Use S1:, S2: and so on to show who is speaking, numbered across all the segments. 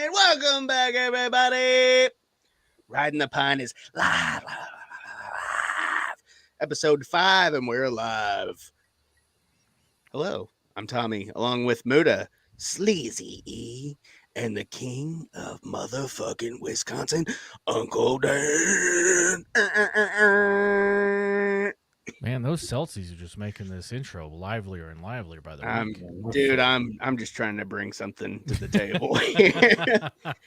S1: And welcome back, everybody. Riding the Pine is live. Episode 5, and we're live. Hello, I'm Tommy, along with Muda, Sleazy E, and the king of motherfucking Wisconsin, Uncle Dan.
S2: Man, those Celsius are just making this intro livelier and livelier by the week.
S1: Dude, I'm just trying to bring something to the table.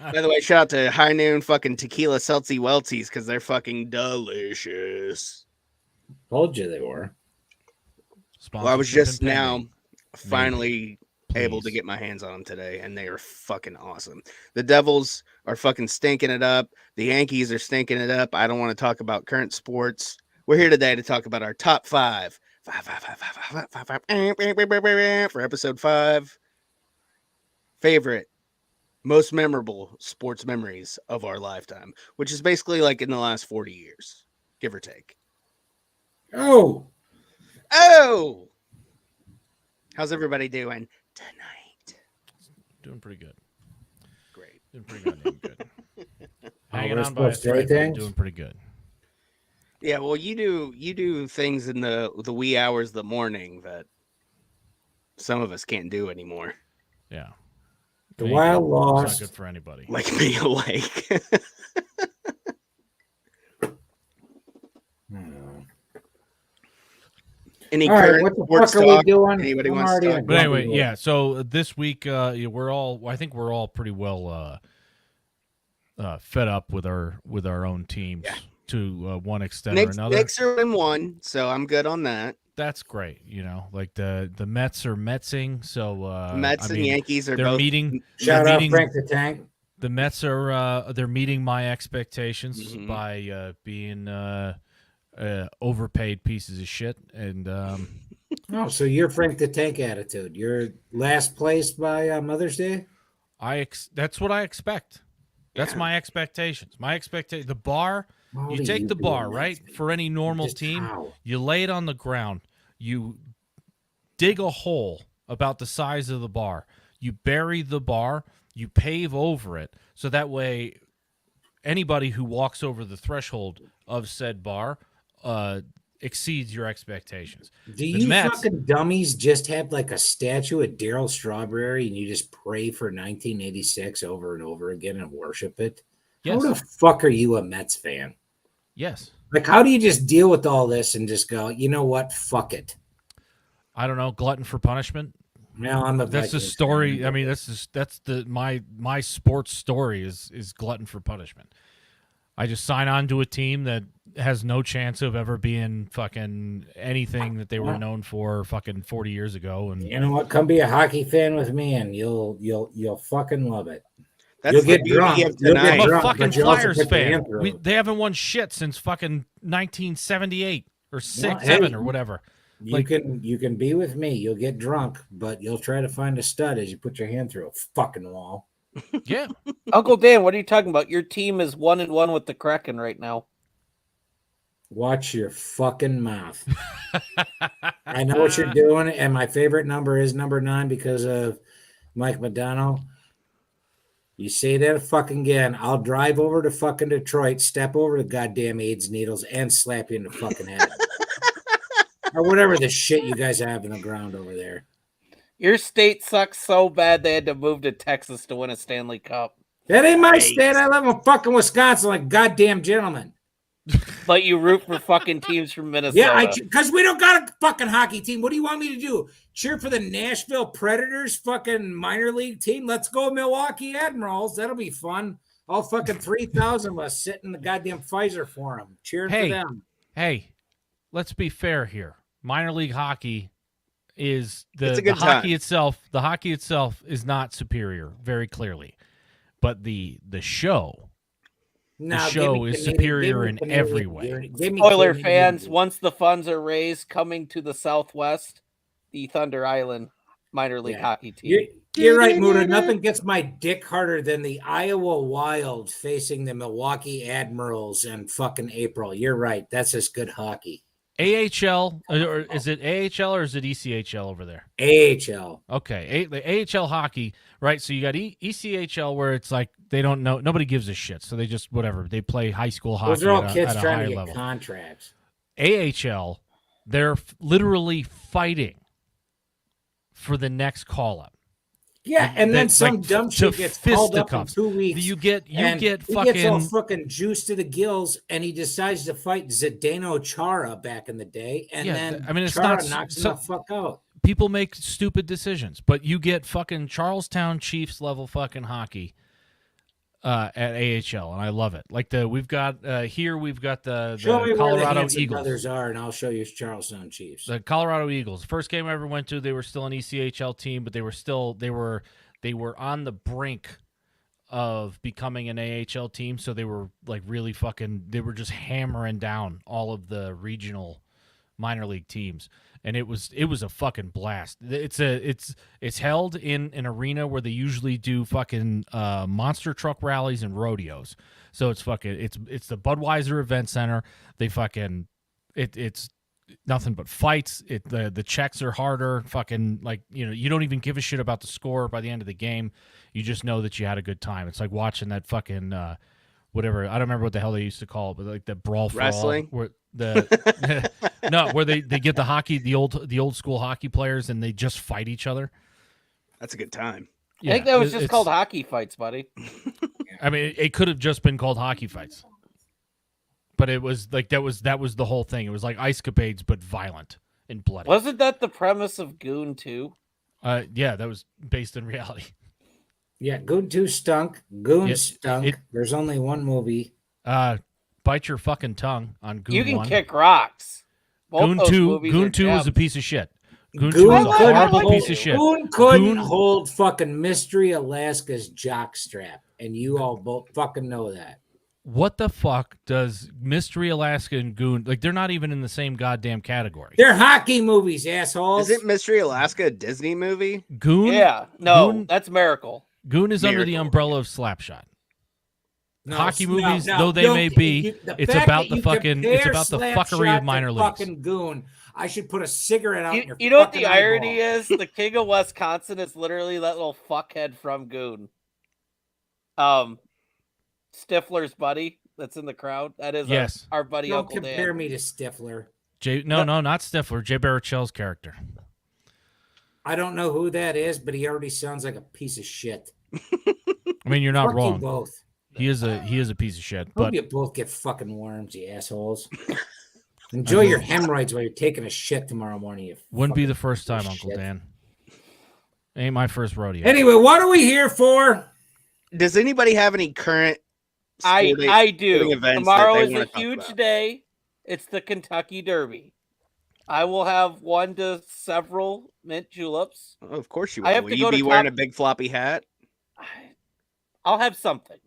S1: By the way, shout out to High Noon fucking Tequila Seltzy Weltsies because they're fucking delicious.
S3: Told you they were.
S1: Well, I was just now
S2: pending.
S1: finally able to
S2: Please.
S1: get my hands on them today, and they are fucking awesome. The Devils are fucking stinking it up. The Yankees are stinking it up. I don't want to talk about current sports. We're here today to talk about our top five for episode 5. Favorite, most memorable sports memories of our lifetime, which is basically like in the last 40 years, give or take.
S3: Oh,
S1: How's everybody doing tonight?
S2: Doing pretty good.
S1: Great.
S2: Doing pretty good. Hanging
S3: we're
S2: on by a
S3: supposed to say
S2: thread, but
S3: things?
S2: doing pretty good.
S1: Yeah, well, you do things in the wee hours of the morning that some of us can't do anymore,
S2: Yeah.
S3: the
S2: Ain't
S3: wild
S2: good. It's
S3: lost.
S2: not good for anybody.
S1: like being awake. Any
S3: All right,
S1: current
S3: what the
S1: sports
S3: fuck are we
S1: talk
S3: doing?
S1: anybody
S3: I'm
S1: wants to
S3: already
S1: talk
S3: on
S2: But anyway,
S3: grumpy
S2: yeah. So this week, we're all. I think we're all pretty well fed up with our own teams
S1: Yeah.
S2: to one extent
S1: Knicks,
S2: or another.
S1: Knicks are in 1, so I'm good on that.
S2: That's great. Like the Mets are Metsing, so
S1: The Mets and Yankees are
S2: they're
S1: both
S2: meeting.
S3: Shout
S2: they're
S3: out
S2: meeting,
S3: Frank the Tank.
S2: The Mets are they're meeting my expectations
S1: Mhm.
S2: by being overpaid pieces of shit, and
S3: Oh, so you're Frank the Tank attitude. You're last place by Mother's Day.
S2: that's what I expect. That's
S1: Yeah.
S2: my expectations. The bar.
S3: How
S2: You
S3: do
S2: take the
S3: do
S2: bar,
S3: that,
S2: right?
S3: man?
S2: For any normal
S3: Just
S2: team,
S3: how?
S2: you lay it on the ground. You dig a hole about the size of the bar. You bury the bar. You pave over it. So that way, anybody who walks over the threshold of said bar exceeds your expectations.
S3: Do
S2: The
S3: you
S2: Mets-
S3: fucking dummies just have like a statue of Daryl Strawberry and you just pray for 1986 over and over again and worship it?
S2: Yes.
S3: How the fuck are you a Mets fan?
S2: Yes.
S3: Like, how do you just deal with all this and just go, you know what? Fuck it.
S2: I don't know. Glutton for punishment.
S3: Now I'm a
S2: That's the
S3: Vikings
S2: story.
S3: fan.
S2: I mean, that's my sports story is glutton for punishment. I just sign on to a team that has no chance of ever being fucking anything that they were known for fucking 40 years ago. And
S3: You know what? Come be a hockey fan with me, and you'll fucking love it.
S1: That's
S3: You'll
S1: the
S3: get
S1: beauty
S3: drunk.
S1: of
S3: You'll get
S1: tonight.
S2: I'm a
S3: drunk,
S2: fucking
S3: but you also
S2: Flyers
S3: put your
S2: fan.
S3: hand through it.
S2: They haven't won shit since fucking 1978 or 6,
S3: hey,
S2: 7 or whatever.
S3: You can be with me. You'll get drunk, but you'll try to find a stud as you put your hand through a fucking wall.
S2: Yeah.
S4: Uncle Dan, what are you talking about? Your team is 1-1 with the Kraken right now.
S3: Watch your fucking mouth. I know what you're doing, and my favorite number is number 9 because of Mike Modano. You say that fucking again, I'll drive over to fucking Detroit, step over the goddamn AIDS needles, and slap you in the fucking head. Or whatever the shit you guys have in the ground over there.
S4: Your state sucks so bad they had to move to Texas to win a Stanley Cup.
S3: That ain't my
S1: Nice.
S3: state. I live in fucking Wisconsin like goddamn gentlemen.
S4: But you root for fucking teams from Minnesota.
S3: Yeah, because we don't got a fucking hockey team. What do you want me to do? Cheer for the Nashville Predators fucking minor league team? Let's go Milwaukee Admirals. That'll be fun. All fucking 3,000 of us sitting in the goddamn Pfizer Forum cheering for them.
S2: Hey, let's be fair here. Minor league hockey is
S1: It's a
S2: the
S1: good
S2: hockey
S1: time.
S2: itself. The hockey itself is not superior, very clearly, but the show.
S3: No,
S2: The
S3: give
S2: show
S3: me
S2: is
S3: Canadian-
S2: superior
S3: give me
S2: in
S3: Canadian
S2: every way.
S3: gear. Give me
S4: Spoiler
S3: Canadian
S4: fans,
S3: gear.
S4: once the funds are raised coming to the Southwest, the Thunder Island minor league
S3: Yeah.
S4: hockey team.
S3: You're right, Muda. Nothing gets my dick harder than the Iowa Wild facing the Milwaukee Admirals in fucking April. You're right. That's just good hockey.
S2: AHL, or is it AHL or is it ECHL over there?
S3: AHL.
S2: Okay, the AHL hockey, right? So you got ECHL where it's like they don't know, nobody gives a shit, so they just whatever they play high school hockey
S3: Those are all
S2: at
S3: kids
S2: a
S3: trying
S2: higher
S3: to get
S2: level.
S3: contracts.
S2: AHL, they're literally fighting for the next call up.
S3: Yeah, and then some
S2: like,
S3: dumb shit gets called up in
S2: fisticuffs.
S3: 2 weeks.
S2: You get
S3: and he gets all
S2: fucking
S3: fucking juiced to the gills, and he decides to fight Zdeno Chara back in the day, and then
S2: I mean, it's
S3: Chara
S2: not
S3: knocks him the fuck out.
S2: people make stupid decisions, but you get fucking Charlestown Chiefs level fucking hockey at AHL, and I love it. Like we've got the
S3: Show me where the
S2: Colorado
S3: Hanson
S2: Eagles.
S3: brothers are, and I'll show you Charlestown Chiefs.
S2: The Colorado Eagles. First game I ever went to, they were still an ECHL team, but they were on the brink of becoming an AHL team, so they were like really they were just hammering down all of the regional minor league teams, and it was a fucking blast. It's held in an arena where they usually do fucking monster truck rallies and rodeos. So it's the Budweiser Event Center. They fucking it's nothing but fights. The checks are harder. Fucking like you don't even give a shit about the score by the end of the game. You just know that you had a good time. It's like watching that fucking whatever. I don't remember what the hell they used to call it, but like the brawl for
S1: Wrestling?
S2: all, where the no, where they get the hockey, the old school hockey players, and they just fight each other.
S1: That's a good time.
S4: I think that was just called hockey fights, buddy.
S2: I mean, it could have just been called hockey fights, but it was like that was the whole thing. It was like ice capades, but violent and bloody.
S4: Wasn't that the premise of Goon 2?
S2: Yeah, that was based in reality.
S3: Yeah, Goon 2 stunk. Goon stunk. There's only one movie.
S2: Bite your fucking tongue on Goon 1.
S4: You can kick rocks.
S2: Goon 2 was a piece of shit. Goon 2
S3: Goon
S2: was a horrible piece of shit.
S3: Goon couldn't hold fucking Mystery Alaska's jockstrap, and you all both fucking know that.
S2: What the fuck does Mystery Alaska and Goon, like, they're not even in the same goddamn category.
S3: They're hockey movies, assholes.
S1: Isn't Mystery Alaska a Disney movie?
S2: Goon?
S4: Yeah, no, that's Miracle.
S2: Goon is under the umbrella of Slapshot.
S3: No,
S2: hockey movies, though they may be, it's about the fuckery of minor leagues.
S3: Fucking Goon. I should put a cigarette out in your
S4: You know what
S3: fucking
S4: the irony
S3: eyeball.
S4: is? The king of Wisconsin is literally that little fuckhead from Goon. Stifler's buddy that's in the crowd. That is our buddy
S3: Don't
S4: Uncle Dan.
S3: compare me to Stifler.
S2: No, not Stifler. Jay Baruchel's character.
S3: I don't know who that is, but he already sounds like a piece of shit.
S2: I mean, you're not
S3: Fuck
S2: wrong.
S3: You both.
S2: He is a piece of shit.
S3: Hope
S2: But
S3: you both get fucking worms, you assholes. Enjoy your hemorrhoids while you're taking a shit tomorrow morning. You
S2: wouldn't be the first time, Uncle Dan. Ain't my first rodeo.
S3: Anyway, what are we here for?
S1: Does anybody have any current?
S4: I do. Tomorrow is a huge
S1: about?
S4: day. It's the Kentucky Derby. I will have 1 to several mint juleps.
S1: Oh, of course you will.
S4: I have
S1: Will
S4: to
S1: you
S4: go
S1: be
S4: to
S1: wearing
S4: Top-
S1: a big floppy hat?
S4: I'll have something.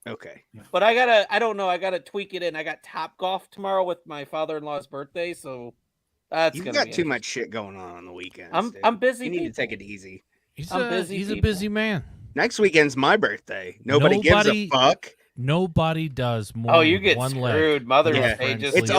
S1: Okay.
S4: But I don't know. I gotta tweak it in. I got Top Golf tomorrow with my father-in-law's birthday, so that's
S1: You've
S4: gonna
S1: got
S4: be
S1: too much shit going on the weekends.
S4: I'm busy.
S1: You need to
S4: people.
S1: take it easy.
S2: He's
S4: I'm
S2: a
S4: busy
S2: He's a
S4: people.
S2: busy man.
S1: Next weekend's my birthday. Nobody gives a fuck.
S2: Nobody does more.
S4: Oh, you
S2: than
S4: get
S2: one
S4: screwed.
S2: leg.
S4: Mother's
S1: Yeah.
S4: Day just
S1: It's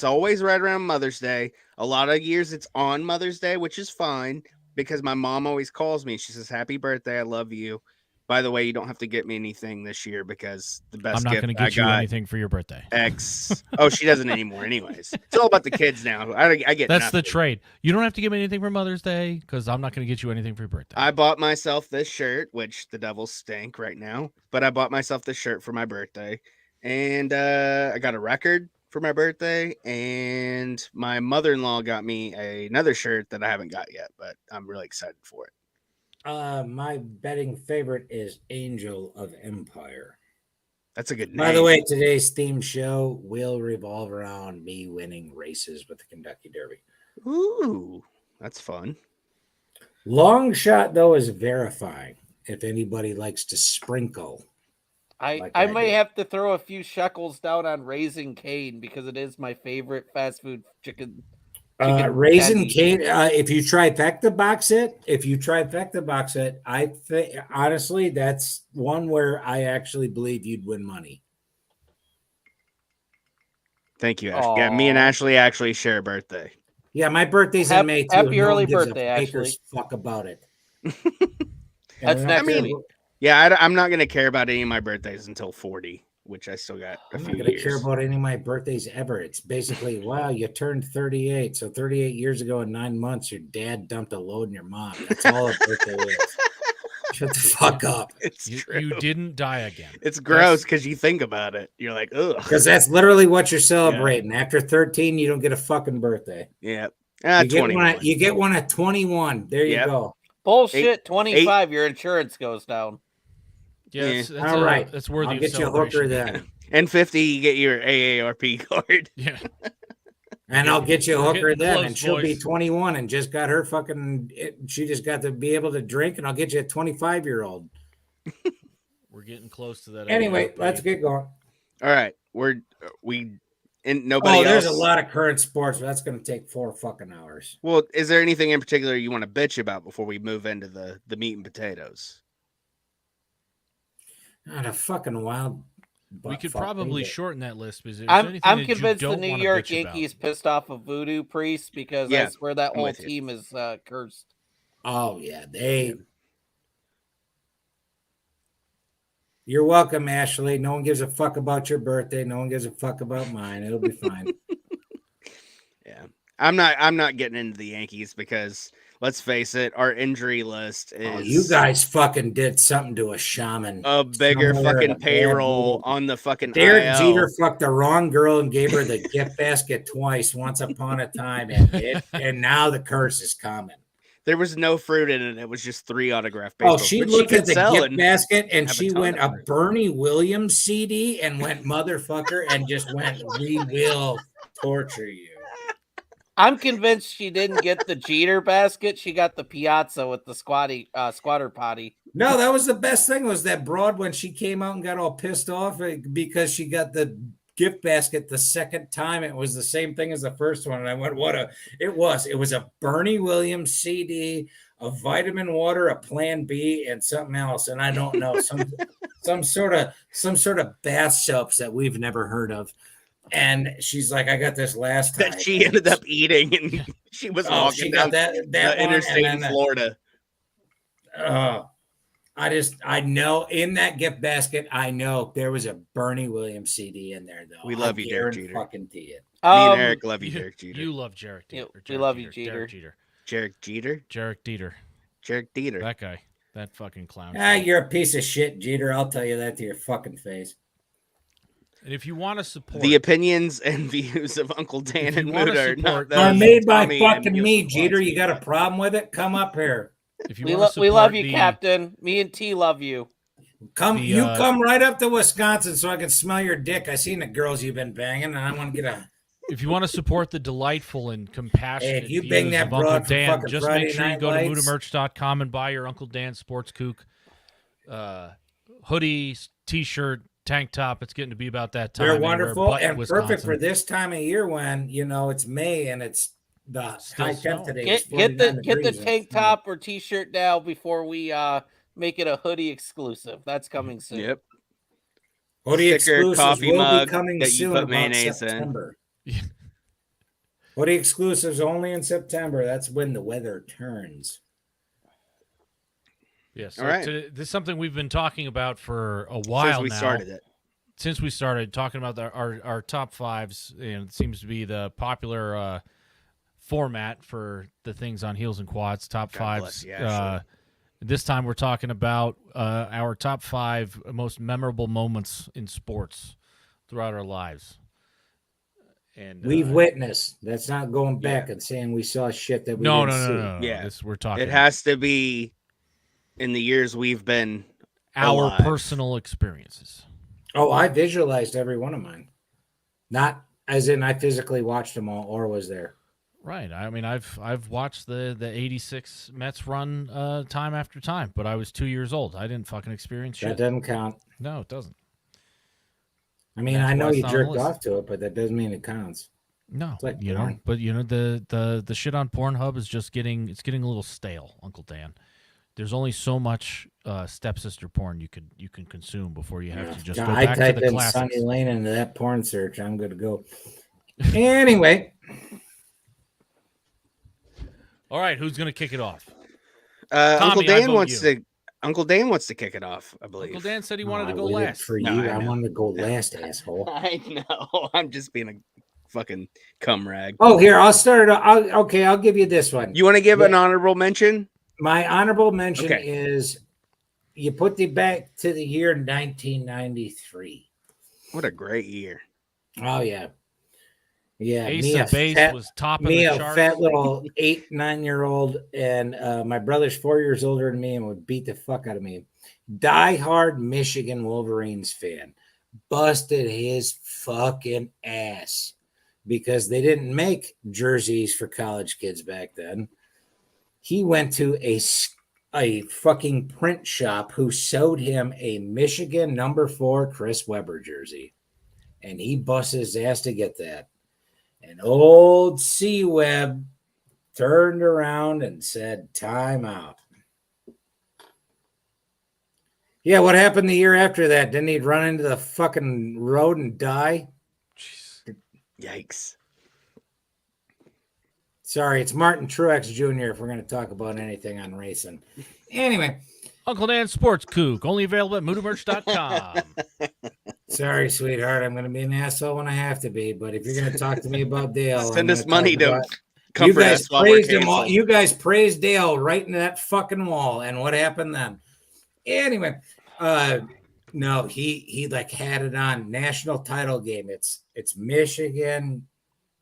S1: always right around Mother's Day. A lot of years it's on Mother's Day, which is fine because my mom always calls me. She says, "Happy birthday, I love you." By the way, you don't have to get me anything this year because the best
S2: I'm not
S1: gift
S2: going to
S1: I
S2: get you
S1: got
S2: anything for your birthday.
S1: Oh, she doesn't anymore. Anyways, it's all about the kids now. I get
S2: That's
S1: nothing.
S2: the trade. You don't have to give me anything for Mother's Day because I'm not going to get you anything for your birthday.
S1: I bought myself this shirt, which the Devils stink right now, but I bought myself this shirt for my birthday, and I got a record for my birthday, and my mother-in-law got me another shirt that I haven't got yet, but I'm really excited for it.
S3: My betting favorite is Angel of Empire.
S1: That's a good name.
S3: By the way, today's theme show will revolve around me winning races with the Kentucky Derby.
S1: Ooh, that's fun.
S3: Long shot, though, is verifying if anybody likes to sprinkle.
S4: I might have to throw a few shekels down on Raising Cane because it is my favorite fast food chicken.
S3: Raisin Cane. If you trifecta box it, I think honestly that's one where I actually believe you'd win money.
S1: Thank you, Ashley. Yeah, me and
S4: Aw.
S1: Ashley actually share a birthday.
S3: Yeah, my birthday's in May too.
S4: Happy
S3: No
S4: early
S3: one gives
S4: birthday,
S3: a baker's
S4: Ashley.
S3: fuck about it. And
S4: That's
S3: we don't
S4: next
S3: care
S4: week.
S3: about-
S1: Yeah, I'm not gonna care about any of my birthdays until 40, which I still got a
S3: I'm
S1: few
S3: not gonna
S1: years.
S3: care about any of my birthdays ever. It's basically, wow, you turned 38. So 38 years ago in 9 months, your dad dumped a load in your mom. That's all a birthday is. Shut the fuck up.
S1: It's
S2: You
S1: true.
S2: didn't die again.
S1: It's gross because you think about it. You're like, ugh.
S3: Because that's literally what you're celebrating. After 13, you don't get a fucking birthday.
S1: Yeah.
S3: You get
S1: 21.
S3: one. You get one at 21. There you
S1: Yep.
S3: go.
S4: Bullshit. 25. Your insurance goes down.
S2: Yeah,
S1: Yeah.
S2: that's
S3: All right.
S2: That's worthy
S3: I'll
S2: of
S3: get you a hooker
S2: celebration.
S3: then.
S1: And 50, you get your AARP card.
S2: Yeah.
S3: And I'll get you a
S2: We're
S3: hooker
S2: getting
S3: then.
S2: close,
S3: And she'll be
S2: boys.
S3: 21 and just got her fucking. She just got to be able to drink. And I'll get you a 25-year-old.
S2: We're getting close to that.
S3: Anyway,
S2: AARP.
S3: let's get going.
S1: All right. And nobody
S3: There's
S1: else.
S3: a lot of current sports, but that's going to take 4 fucking hours.
S1: Well, is there anything in particular you want to bitch about before we move into the meat and potatoes?
S3: Not a fucking wild.
S2: We could probably shorten that list because there's
S4: I'm
S2: anything that
S4: convinced
S2: you
S4: the
S2: don't
S4: New
S2: wanna
S4: York
S2: bitch about.
S4: Yankees pissed off a voodoo priest because
S1: Yeah,
S4: I swear that
S1: I'm
S4: whole
S1: with you.
S4: team is cursed.
S3: Oh yeah, You're welcome, Ashley. No one gives a fuck about your birthday. No one gives a fuck about mine. It'll be fine.
S1: Yeah. I'm not getting into the Yankees because let's face it, our injury list is
S3: Oh, you guys fucking did something to a shaman.
S1: a bigger
S3: somewhere in
S1: fucking
S3: a bad
S1: payroll
S3: mood.
S1: on the fucking
S3: Derek
S1: IL.
S3: Jeter fucked the wrong girl and gave her the gift basket twice once upon a time, and now the curse is coming.
S1: There was no fruit in it. It was just 3 autographed baseballs.
S3: Oh, she
S1: which
S3: looked
S1: could
S3: at the
S1: sell
S3: gift
S1: and
S3: basket and
S1: have a
S3: she
S1: ton
S3: went
S1: of
S3: a
S1: it.
S3: Bernie Williams CD and went motherfucker and just went, we will torture you.
S4: I'm convinced she didn't get the Jeter basket. She got the Piazza with the squatter potty.
S3: No, that was the best thing was that broad when she came out and got all pissed off because she got the gift basket the second time. It was the same thing as the first one. And I went, it was a Bernie Williams CD, a vitamin water, a Plan B, and something else. And I don't know, some sort of bath soaps that we've never heard of. And she's like, I got this last time.
S1: That she ended up eating, and she was walking
S3: she
S1: down
S3: got that
S1: the interstate in Florida.
S3: I know in that gift basket, I know there was a Bernie Williams CD in there, though.
S1: We love you, Derek Jeter.
S3: Fucking to you.
S1: Me and Eric love you, Derek Jeter.
S2: You love Jarek
S4: Yeah,
S2: Jeter.
S4: we love you, Jeter.
S2: Derek Jeter.
S1: Jarek Jeter?
S2: Jarek Jeter.
S1: Jarek Jeter.
S2: That guy. That fucking clown.
S3: You're a piece of shit, Jeter. I'll tell you that to your fucking face.
S2: And if you want to support
S1: The opinions and views of Uncle Dan and
S2: wanna
S1: Muda are not
S2: support-
S1: those
S3: Are
S1: of
S3: made by
S1: Tommy and
S3: fucking
S1: Gil
S3: me,
S1: Squatch.
S3: Jeter. You got a problem with it? Come up here.
S2: if you
S4: We,
S2: want to
S4: we love
S2: support
S4: you,
S2: the-
S4: Captain. Me and T love you.
S3: Come right up to Wisconsin so I can smell your dick. I seen the girls you've been banging, and I want to get a.
S2: If you want to support the delightful and compassionate
S3: if you
S2: views
S3: bang that
S2: of Uncle
S3: broad for
S2: Dan,
S3: fucking
S2: just
S3: Friday
S2: make sure you
S3: Night
S2: go
S3: Lights.
S2: to mudamerch.com and buy your Uncle Dan Sports Kook hoodie, t-shirt, tank top. It's getting to be about that time.
S3: They're
S2: anywhere
S3: wonderful
S2: but
S3: and perfect
S2: Wisconsin.
S3: for this time of year when it's May and it's the
S2: Still
S3: high
S2: snow.
S3: temp today.
S4: Get
S3: is
S4: the
S3: 49 degrees.
S4: tank top or t-shirt now before we make it a hoodie exclusive. That's coming soon.
S1: Yep.
S3: Hoodie
S1: Sticker,
S3: exclusives
S1: coffee
S3: will
S1: mug
S3: be coming
S1: that you
S3: soon
S1: put
S3: about
S1: mayonnaise in.
S3: September.
S2: Yeah.
S3: Hoodie exclusives only in September. That's when the weather turns.
S2: Yeah, so
S1: All right.
S2: this is something we've been talking about for a while
S1: Since we
S2: now.
S1: started it.
S2: Since we started talking about our top fives, and it seems to be the popular format for the things on Heels and Quads, top
S1: God
S2: fives.
S1: bless you, Ashley.
S2: This time we're talking about our top 5 most memorable moments in sports throughout our lives. And
S3: We've witnessed. That's not going back and saying we saw shit that we
S2: no.
S3: didn't see.
S1: Yeah.
S2: This, we're talking
S1: It has to be in the years we've been
S2: our
S1: alive.
S2: personal experiences.
S3: Oh, I visualized every one of mine. Not as in I physically watched them all or was there.
S2: Right. I mean, I've watched the 86 Mets run time after time, but I was 2 years old. I didn't fucking experience
S3: That
S2: shit.
S3: doesn't count.
S2: No, it doesn't.
S3: I mean,
S2: That's
S3: I
S2: why
S3: know
S2: it's
S3: you
S2: not on the
S3: jerked
S2: list.
S3: off to it, but that doesn't mean it counts.
S2: No,
S3: It's like
S2: you know,
S3: porn.
S2: but you know the shit on Pornhub is just getting a little stale, Uncle Dan. There's only so much stepsister porn you can consume before you have to just go
S3: I
S2: back to
S3: typed
S2: the
S3: in
S2: classics.
S3: Sunny Lane into that porn search. I'm good to go. Anyway,
S2: All right, who's gonna kick it off?
S1: Uncle
S2: Tommy, I
S1: Dan
S2: vote
S1: wants
S2: you.
S1: to. Uncle Dan wants to kick it off. I believe.
S2: Uncle Dan said he
S3: no,
S2: wanted
S3: I
S2: to go
S3: waited
S2: last.
S3: for
S1: No,
S3: you.
S1: I
S3: I
S1: know.
S3: wanted to go last, asshole.
S1: I know. I'm just being a fucking cum rag.
S3: Oh, here, I'll start it. I'll give you this one.
S1: You want to give
S3: Yeah.
S1: an honorable mention?
S3: My honorable mention
S1: Okay.
S3: is you put the back to the year 1993.
S1: What a great year.
S3: Oh, yeah. Yeah,
S2: Ace of Base was top of
S3: me,
S2: the
S3: a
S2: charts.
S3: fat little 8-9-year-old, and my brother's 4 years older than me and would beat the fuck out of me. Die-hard Michigan Wolverines fan. Busted his fucking ass because they didn't make jerseys for college kids back then. He went to a fucking print shop who sewed him a Michigan #4 Chris Webber jersey, and he busted his ass to get that. And old C-Web turned around and said, time out. Yeah, what happened the year after that? Didn't he run into the fucking road and die?
S2: Jeez.
S1: Yikes.
S3: Sorry, it's Martin Truex Jr. if we're going to talk about anything on racing. Anyway.
S2: Uncle Dan's Sports Kook, only available at mudamerch.com.
S3: Sorry, sweetheart. I'm going to be an asshole when I have to be, but if you're going to talk to me about Dale,
S1: Send us money to
S3: you
S1: comfort
S3: guys
S1: us while we're
S3: praised him.
S1: canceled.
S3: You guys praised Dale right into that fucking wall, and what happened then? Anyway, no, he like had it on national title game. It's Michigan,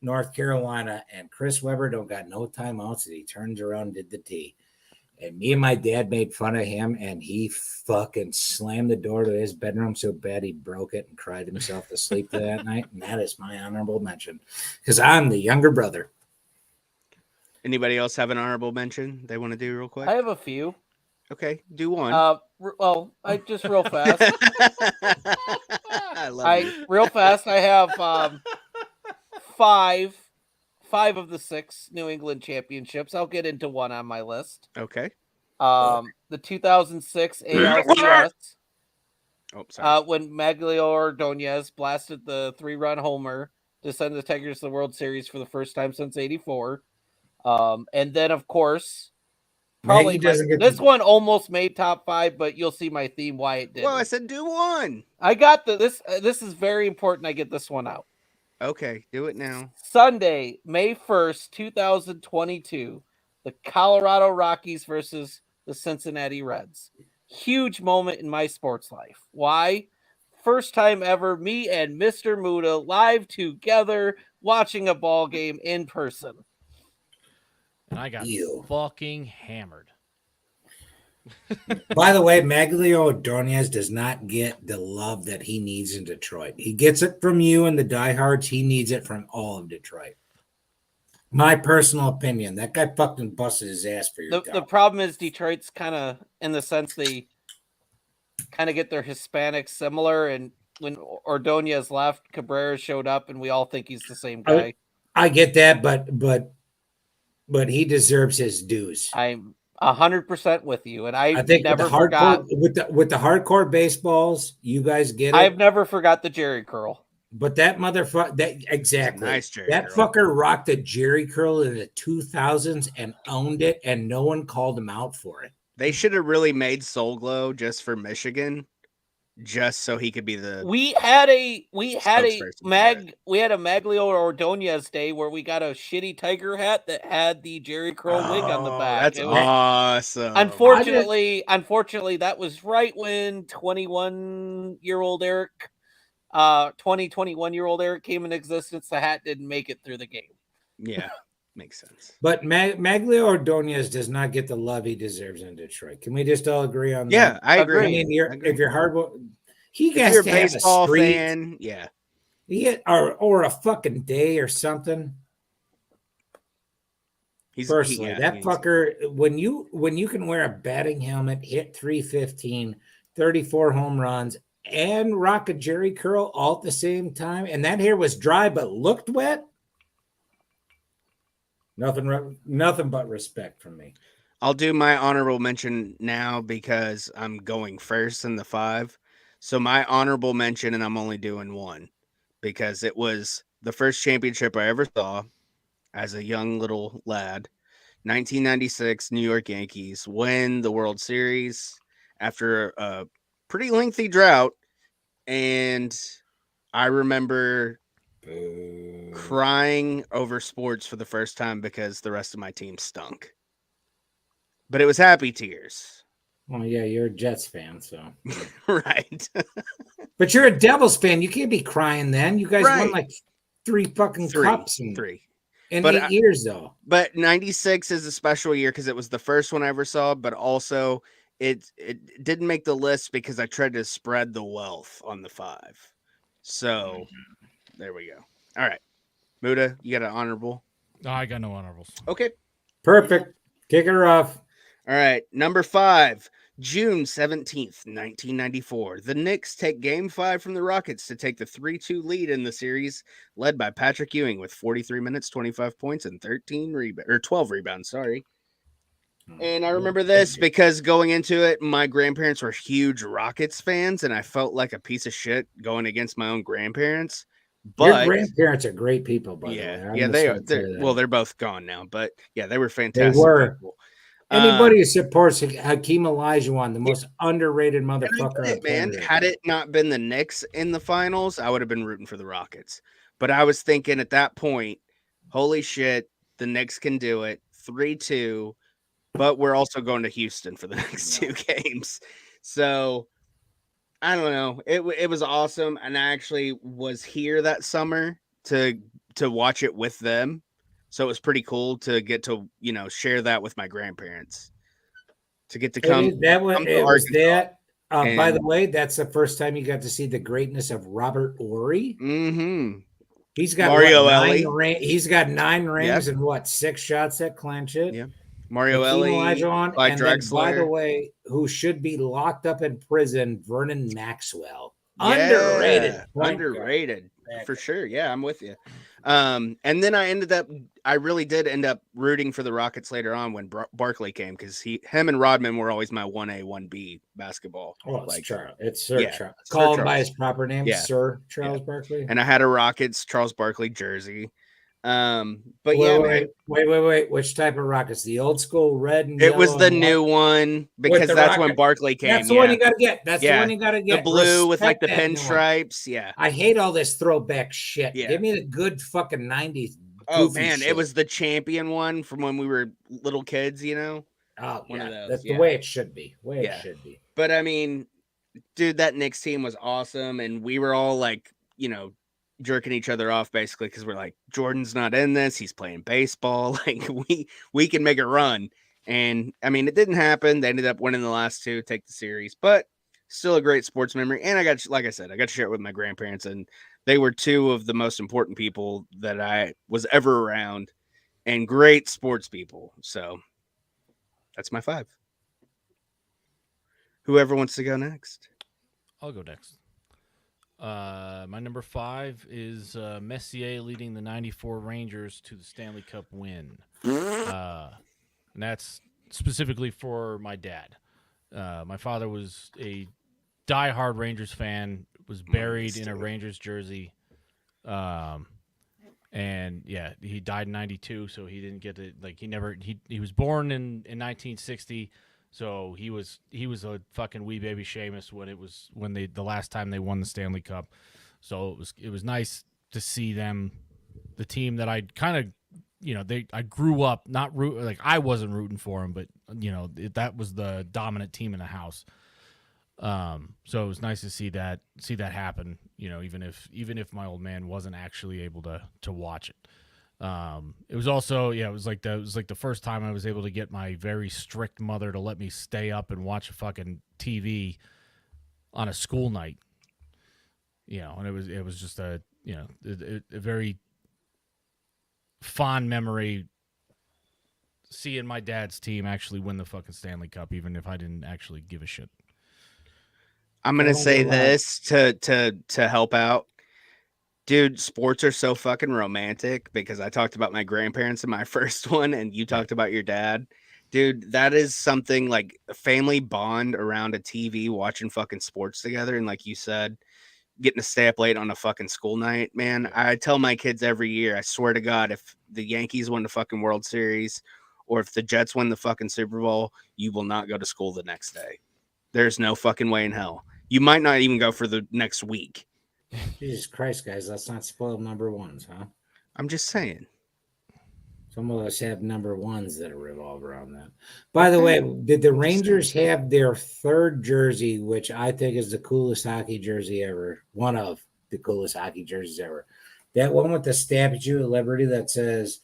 S3: North Carolina, and Chris Webber don't got no timeouts. And he turns around and did the T. And me and my dad made fun of him, and he fucking slammed the door to his bedroom so bad he broke it and cried himself to sleep that night. And that is my honorable mention because I'm the younger brother.
S1: Anybody else have an honorable mention they want to do real quick?
S4: I have a few.
S1: Okay, do one.
S4: Well, I just real fast.
S1: I love you.
S4: Real fast. I have five of the 6 New England championships. I'll get into one on my list.
S1: Okay.
S4: The 2006 ALCS.
S1: Oh, sorry.
S4: When Maglio Ordonez blasted the 3-run homer to send the Tigers to the World Series for the first time since '84. And then, of course, probably this one almost made top 5, but you'll see my theme why it did.
S1: Well, I said do one.
S4: I got this. This is very important. I get this one out.
S1: Okay, do it now.
S4: Sunday, May 1st, 2022, the Colorado Rockies versus the Cincinnati Reds. Huge moment in my sports life. Why? First time ever, me and Mr. Muda live together watching a ball game in person.
S2: And I got fucking hammered.
S3: By the way, Maglio Ordonez does not get the love that he needs in Detroit. He gets it from you and the diehards. He needs it from all of Detroit. My personal opinion. That guy fucking busted his ass for your
S4: The problem is Detroit's kind of, in the sense they kind of get their Hispanics similar, and when Ordonez left, Cabrera showed up, and we all think he's the same guy.
S3: I get that, but he deserves his dues.
S4: I'm 100% with you, and I
S3: think
S4: never forgot
S3: with the hardcore baseballs. You guys get it.
S4: I've never forgot the Jerry curl.
S3: But that motherfucker, that exactly,
S1: nice Jerry
S3: that
S1: curl.
S3: fucker rocked a Jerry curl in the 2000s and owned it, and no one called him out for it.
S1: They should have really made Soul Glow just for Michigan, just so he could be the.
S4: We had a Maglio Ordonez day where we got a shitty tiger hat that had the Jerry curl wig on the back.
S1: That's awesome.
S4: Unfortunately, that was right when 21-year-old Eric came in existence. The hat didn't make it through the game.
S1: Yeah, makes sense.
S3: But Maglio Ordonez does not get the love he deserves in Detroit. Can we just all agree on that?
S1: Yeah, I agree.
S3: I mean, if you're hard, he
S1: if
S3: has
S1: you're
S3: to
S1: a
S3: have
S1: baseball
S3: a street,
S1: fan, yeah.
S3: Or a fucking day or something. Personally, that fucker, when you can wear a batting helmet, hit 315, 34 home runs, and rock a Jerry curl all at the same time, and that hair was dry but looked wet, nothing but respect from me.
S1: I'll do my honorable mention now because I'm going first in the 5. So my honorable mention, and I'm only doing one, because it was the first championship I ever saw as a young little lad. 1996 New York Yankees win the World Series after a pretty lengthy drought. And I remember
S3: Boo.
S1: crying over sports for the first time because the rest of my team stunk. But it was happy tears.
S3: Well, yeah, you're a Jets fan, so.
S1: Right.
S3: But you're a Devils fan. You can't be crying then. You guys won
S1: Right.
S3: like 3 fucking cups in
S1: Three.
S3: 8
S1: But
S3: years, though.
S1: But 96 is a special year because it was the first one I ever saw, but also it didn't make the list because I tried to spread the wealth on the 5. So there we go. All right. Muda, you got an honorable?
S2: No, I got no honorables.
S1: Okay.
S3: Perfect. Kick her off.
S1: All right. Number 5, June 17th, 1994. The Knicks take game 5 from the Rockets to take the 3-2 lead in the series, led by Patrick Ewing with 43 minutes, 25 points, and 12 rebounds. Sorry. And I remember this because going into it, my grandparents were huge Rockets fans, and I felt like a piece of shit going against my own grandparents.
S3: Your
S1: But
S3: grandparents are great people, by the way.
S1: yeah,
S3: I'm
S1: yeah,
S3: just
S1: they are.
S3: gonna tell you that.
S1: Well, they're both gone now, but yeah, they were fantastic.
S3: were.
S1: People.
S3: Anybody who supports Hakeem Olajuwon, the most underrated
S1: And I
S3: motherfucker
S1: get
S3: on
S1: it, man.
S3: planet.
S1: Had it not been the Knicks in the finals, I would have been rooting for the Rockets. But I was thinking at that point, holy shit, the Knicks can do it. 3-2. But we're also going to Houston for the next 2 games. So I don't know. It was awesome. And I actually was here that summer to watch it with them. So it was pretty cool to get to, share that with my grandparents. To get to come.
S3: That was,
S1: come to
S3: it was
S1: Arkansas.
S3: that. By the
S1: And-
S3: way, that's the first time you got to see the greatness of Robert Ory.
S1: Mhm.
S3: He's got
S1: Mario
S3: what,
S1: Ellie.
S3: he's got 9 rings and what, 6 shots that clench it.
S1: Yeah. Mario
S3: Hakeem
S1: Ellie,
S3: Olajuwon,
S1: Clyde
S3: and then, by the
S1: Drexler.
S3: way, who should be locked up in prison, Vernon Maxwell.
S1: Yeah,
S3: Underrated.
S1: Underrated. For sure. Yeah, I'm with you. And then I really did end up rooting for the Rockets later on when Barkley came because him and Rodman were always my 1A, 1B basketball.
S3: Oh, it's
S1: like,
S3: Charles. It's Sir
S1: yeah,
S3: Charles.
S1: Sir
S3: Call him by
S1: Charles.
S3: his proper name,
S1: Yeah.
S3: Sir Charles Barkley.
S1: And I had a Rockets Charles Barkley jersey. But
S3: Wait. Which type of Rockets? The old school red and
S1: it was
S3: yellow
S1: the
S3: and
S1: new
S3: white?
S1: one because that's when Barkley came.
S3: That's the one you got to get. That's the one you got to
S1: The
S3: get.
S1: blue with like
S3: Respect
S1: the
S3: that new one.
S1: pinstripes. Yeah.
S3: I hate all this throwback shit.
S1: Yeah.
S3: Give me the good fucking 90s.
S1: Oh
S3: goofy
S1: man,
S3: shit.
S1: it was the champion one from when we were little kids,
S3: Oh,
S1: one of
S3: yeah.
S1: those,
S3: That's
S1: yeah.
S3: the way it should be.
S1: Yeah.
S3: It should be.
S1: But I mean, dude, that Knicks team was awesome, and we were all like, jerking each other off basically because we're like, Jordan's not in this, he's playing baseball. Like we can make a run. And I mean, it didn't happen. They ended up winning the last 2, take the series, but still a great sports memory. And I got to share it with my grandparents, and they were 2 of the most important people that I was ever around, and great sports people. So that's my 5. Whoever wants to go next.
S2: I'll go next. My number 5 is Messier leading the 94 Rangers to the Stanley Cup win. And that's specifically for my dad. My father was a diehard Rangers fan, was buried in a Rangers jersey. And yeah, he died in 92, so he didn't get it. Like he was born in 1960. So he was a fucking wee baby Seamus when the last time they won the Stanley Cup. So it was nice to see them, the team that I kind of, I grew up I wasn't rooting for them, but that was the dominant team in the house. So it was nice to see that happen. Even if my old man wasn't actually able to watch it. It was also, it was like the first time I was able to get my very strict mother to let me stay up and watch a fucking TV on a school night. And it was just a very fond memory seeing my dad's team actually win the fucking Stanley Cup, even if I didn't actually give a shit.
S1: I'm gonna say this to help out. Dude, sports are so fucking romantic because I talked about my grandparents in my first one and you talked about your dad. Dude, that is something like a family bond around a TV watching fucking sports together. And like you said, getting to stay up late on a fucking school night, man. I tell my kids every year, I swear to God, if the Yankees win the fucking World Series or if the Jets win the fucking Super Bowl, you will not go to school the next day. There's no fucking way in hell. You might not even go for the next week.
S3: Jesus Christ, guys, let's not spoil number ones, huh?
S1: I'm just saying.
S3: Some of us have number ones that revolve around that. By the way, did the Rangers have their third jersey, which I think is the coolest hockey jersey ever? One of the coolest hockey jerseys ever. That one with the Statue of Liberty that says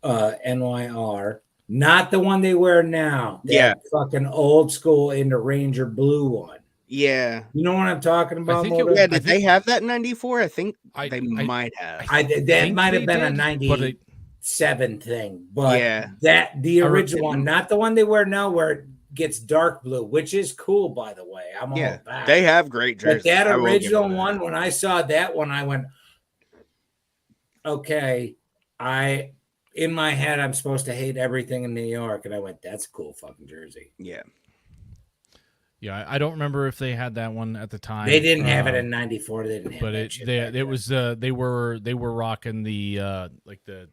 S3: NYR. Not the one they wear now. That fucking old school in the Ranger blue one.
S1: Yeah.
S3: You know what I'm talking about?
S2: think
S3: Moda?
S1: Yeah, did they have that in 94? I think they might have.
S3: That might have been a
S2: did,
S3: 97 thing, but
S1: Yeah.
S3: that the original one, not the one they wear now where it gets dark blue, which is cool, by the way. I'm all back.
S1: They have great jerseys.
S3: But that
S1: I will give
S3: original
S1: them that.
S3: one, when I saw that one, I went, okay, in my head, I'm supposed to hate everything in New York. And I went, that's a cool fucking jersey.
S1: Yeah.
S2: Yeah, I don't remember if they had that one at the time.
S3: They didn't have it in 94. They didn't have
S2: but
S3: that
S2: it
S3: shit
S2: they
S3: back
S2: it
S3: then.
S2: was they were rocking the like the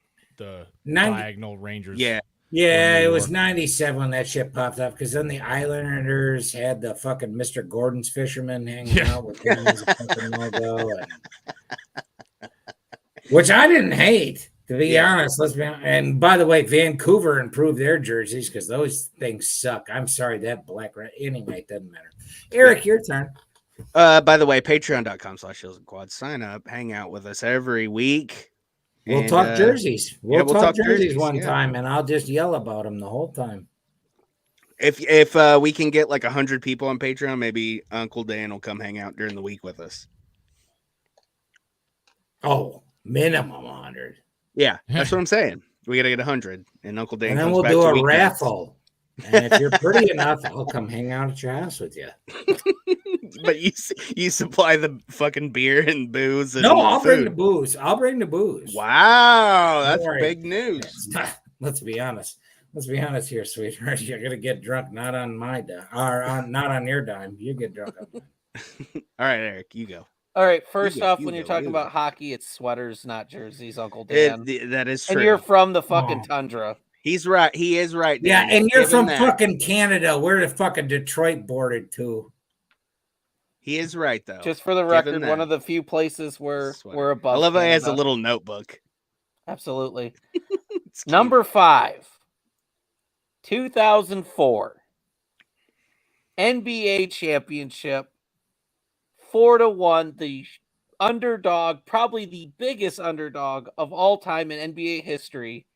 S3: 90
S2: diagonal Rangers.
S1: Yeah.
S3: Yeah,
S2: New
S3: it was
S2: York.
S3: 97 when that shit popped up because then the Islanders had the fucking Mr. Gordon's Fisherman hanging out with him as a fucking logo. Which I didn't hate, to be honest. Let's be honest. And by the way, Vancouver improved their jerseys because those things suck. I'm sorry, that black anyway, it doesn't matter. Eric, your turn.
S1: By the way, patreon.com/Shields and Quads. Sign up, hang out with us every week.
S3: We'll talk jerseys. We'll talk jerseys one
S1: yeah.
S3: time, and I'll just yell about them the whole time.
S1: If we can get like 100 people on Patreon, maybe Uncle Dan will come hang out during the week with us.
S3: Oh, minimum 100.
S1: Yeah, that's what I'm saying. We got to get 100, and Uncle Dan
S3: And then
S1: comes
S3: we'll
S1: back
S3: do
S1: to
S3: a
S1: weeknights.
S3: raffle. And if you're pretty enough, I'll come hang out at your house with you.
S1: But you supply the fucking beer and booze. And
S3: No, I'll
S1: food.
S3: bring the booze. I'll bring the booze.
S1: Wow, that's
S3: Don't worry.
S1: big news.
S3: Let's be honest. Let's be honest here, sweetheart. You're gonna get drunk not on my dime, or not on your dime. You get drunk on mine.
S1: All right, Eric, you go.
S4: All right, first
S1: go,
S4: off,
S1: you
S4: when you're
S1: go,
S4: talking
S1: you
S4: about
S1: go.
S4: hockey, it's sweaters, not jerseys, Uncle Dan.
S1: That is true.
S4: And you're from the fucking
S3: Oh.
S4: tundra.
S1: He's right. He is right.
S3: Yeah,
S1: Dan.
S3: and you're
S1: Give him
S3: from
S1: that.
S3: fucking Canada. We're the fucking Detroit bordered too.
S1: He is right though.
S4: Just for the
S1: Give him
S4: record,
S1: that.
S4: one of the few places where
S1: Sweater.
S4: we're above.
S1: I love how he has a
S4: Canada.
S1: little notebook.
S4: Absolutely.
S1: It's cute.
S4: Number 5, 2004 NBA championship, 4-1. The underdog, probably the biggest underdog of all time in NBA history,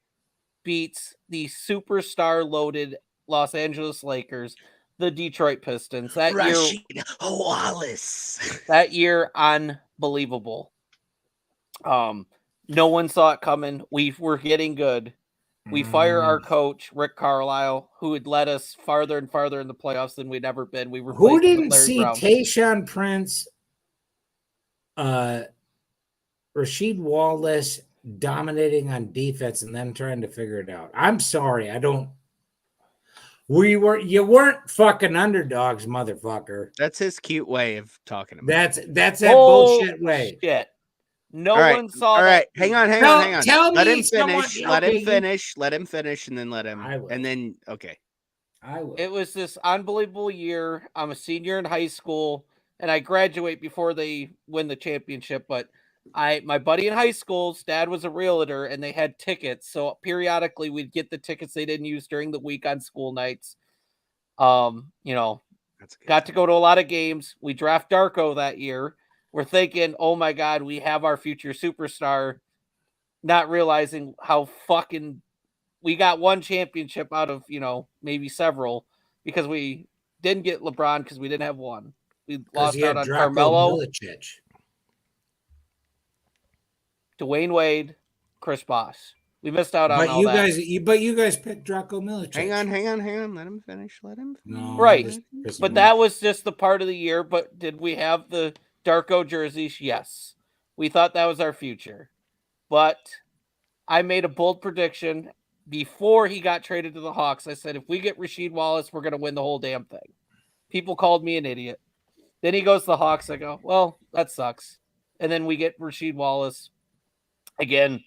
S4: beats the superstar loaded Los Angeles Lakers, the Detroit Pistons. That
S1: Rashid Wallace.
S4: That year, unbelievable. No one saw it coming. We were getting good. We fire our coach, Rick Carlisle, who had led us farther and farther in the playoffs than we'd ever been. We were
S3: Who didn't see Tayshaun Prince, Rasheed Wallace dominating on defense and then trying to figure it out? I'm sorry, I don't. You weren't fucking underdogs, motherfucker.
S1: That's his cute way of talking about.
S3: That's that bullshit way.
S4: Shit. No
S1: All right,
S4: one saw
S1: all
S4: that.
S1: right, hang on.
S3: Tell
S1: Let
S3: me
S1: him finish.
S3: someone-
S1: Let him
S3: okay,
S1: finish. Let him finish, and then let him.
S3: I will.
S1: And then okay.
S3: I will.
S4: It was this unbelievable year. I'm a senior in high school, and I graduate before they win the championship. But my buddy in high school's dad was a realtor, and they had tickets. So periodically, we'd get the tickets they didn't use during the week on school nights.
S1: That's good.
S4: Got to go to a lot of games. We draft Darko that year. We're thinking, oh my God, we have our future superstar, not realizing how fucking we got one championship out of, maybe several, because we didn't get LeBron because we didn't have one. We lost out on Carmelo,
S3: Milicic.
S4: Dwayne Wade, Chris Bosh. We missed out on
S3: But
S4: all
S3: you
S4: that.
S3: guys picked Draco Milicic.
S1: Hang on. Let him finish.
S3: No,
S4: Right.
S3: just pissing
S4: But
S3: me
S4: that
S3: off.
S4: was just the part of the year. But did we have the Darko jerseys? Yes. We thought that was our future. But I made a bold prediction before he got traded to the Hawks. I said, if we get Rasheed Wallace, we're going to win the whole damn thing. People called me an idiot. Then he goes to the Hawks. I go, well, that sucks. And then we get Rasheed Wallace. Again,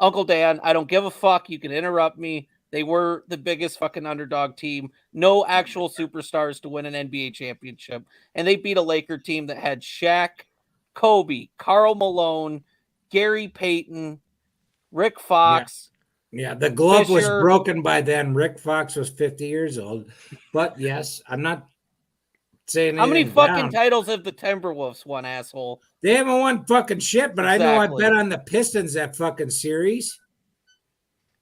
S4: Uncle Dan, I don't give a fuck. You can interrupt me. They were the biggest fucking underdog team. No actual superstars to win an NBA championship. And they beat a Laker team that had Shaq, Kobe, Karl Malone, Gary Payton, Rick Fox.
S3: Yeah, the glove was
S4: Fisher.
S3: broken by then. Rick Fox was 50 years old. But yes, I'm not saying
S4: How many
S3: anything
S4: fucking
S3: down.
S4: titles have the Timberwolves won, asshole?
S3: They haven't won fucking shit, but I know I
S4: Exactly.
S3: bet on the Pistons that fucking series.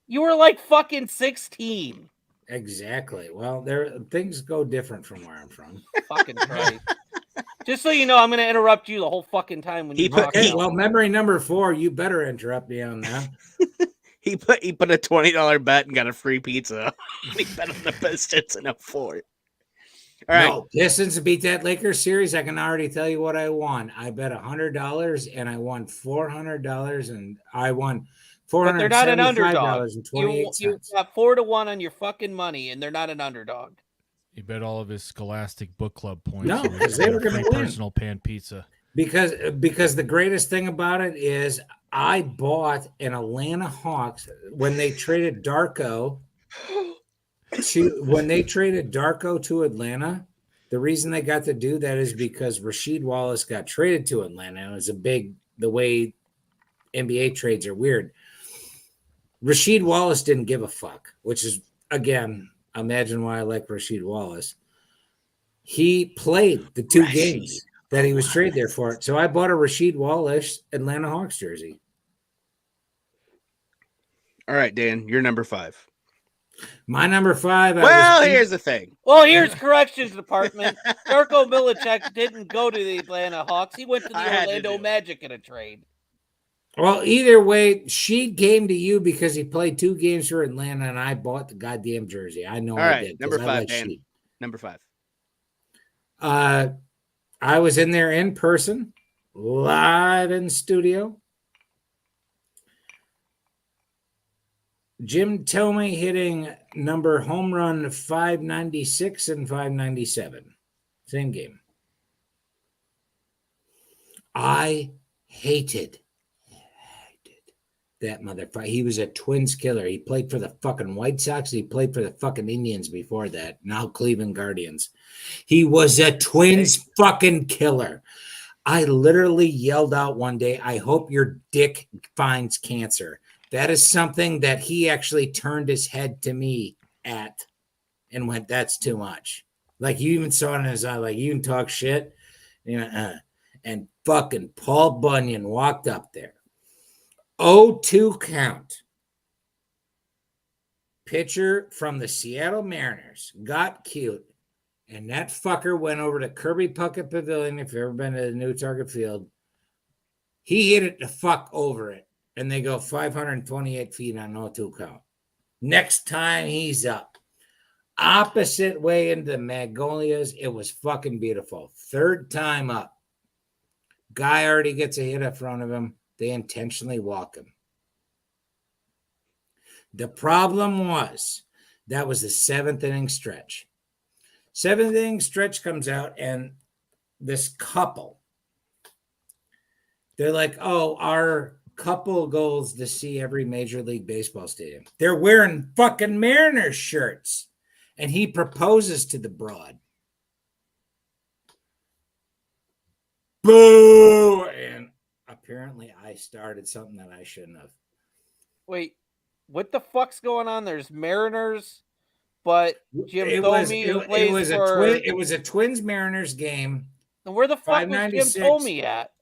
S4: You were like fucking 16.
S3: Exactly. Well, things go different from where I'm from.
S4: Fucking Christ. Just so you know, I'm going to interrupt you the whole fucking time when you talk.
S3: Okay,
S4: now.
S3: well, memory number 4, you better interrupt me on that.
S1: He put a $20 bet and got a free pizza. He bet on the Pistons in 04. All right.
S3: No, Pistons beat that Lakers series. I can already tell you what I won. I bet $100 and I won $400 and I won
S4: But they're not an underdog.
S3: $475.28.
S4: You got 4-1 on your fucking money, and they're not an underdog.
S2: He bet all of his Scholastic Book Club points.
S3: No,
S2: so he
S3: 'cause
S2: could
S3: they
S2: get
S3: were
S2: a
S3: gonna
S2: free
S3: win.
S2: personal pan pizza.
S3: Because the greatest thing about it is I bought an Atlanta Hawks when they traded Darko to Atlanta. The reason they got to do that is because Rasheed Wallace got traded to Atlanta. It was the way NBA trades are weird. Rasheed Wallace didn't give a fuck, which is, again, imagine why I like Rasheed Wallace. He played the 2 games that he was traded there for. So I bought a Rasheed Wallace Atlanta Hawks jersey.
S1: All right, Dan, you're number 5.
S3: My number 5.
S1: Well, here's the thing.
S4: Well, here's corrections department. Darko Milicic didn't go to the Atlanta Hawks. He went to the
S1: I had to
S4: Orlando
S1: do it.
S4: Magic in a trade.
S3: Well, either way, she came to you because he played 2 games for Atlanta, and I bought the goddamn jersey. I know
S1: All
S3: I
S1: right,
S3: did.
S1: number
S3: 'cause I
S1: 5,
S3: like
S1: Dan.
S3: Sheed.
S1: Number 5.
S3: I was in there in person, live in studio. Jim Tomey hitting number home run 596 and 597. Same game. I hated that motherfucker. He was a Twins killer. He played for the fucking White Sox. He played for the fucking Indians before that. Now Cleveland Guardians. He was a Twins fucking killer. I literally yelled out one day, I hope your dick finds cancer. That is something that he actually turned his head to me at and went, that's too much. Like, you even saw it in his eye, like, you can talk shit. And fucking Paul Bunyan walked up there. 0-2 count. Pitcher from the Seattle Mariners got cute. And that fucker went over to Kirby Puckett Pavilion, if you've ever been to the new Target Field. He hit it the fuck over it. And they go 528 feet on 0-2 count. Next time he's up. Opposite way into the Magnolias. It was fucking beautiful. Third time up. Guy already gets a hit in front of him. They intentionally walk him. The problem was that was the 7th inning stretch. 7th inning stretch comes out, and this couple, they're like, oh, our couple goes to see every Major League Baseball stadium. They're wearing fucking Mariners shirts. And he proposes to the broad. Boo! And apparently I started something that I shouldn't have.
S4: Wait, what the fuck's going on? There's Mariners, but Jim Thome, who plays for...
S3: It was a Twins-Mariners game.
S4: And where the fuck was Jim
S3: 596.
S4: Thome at?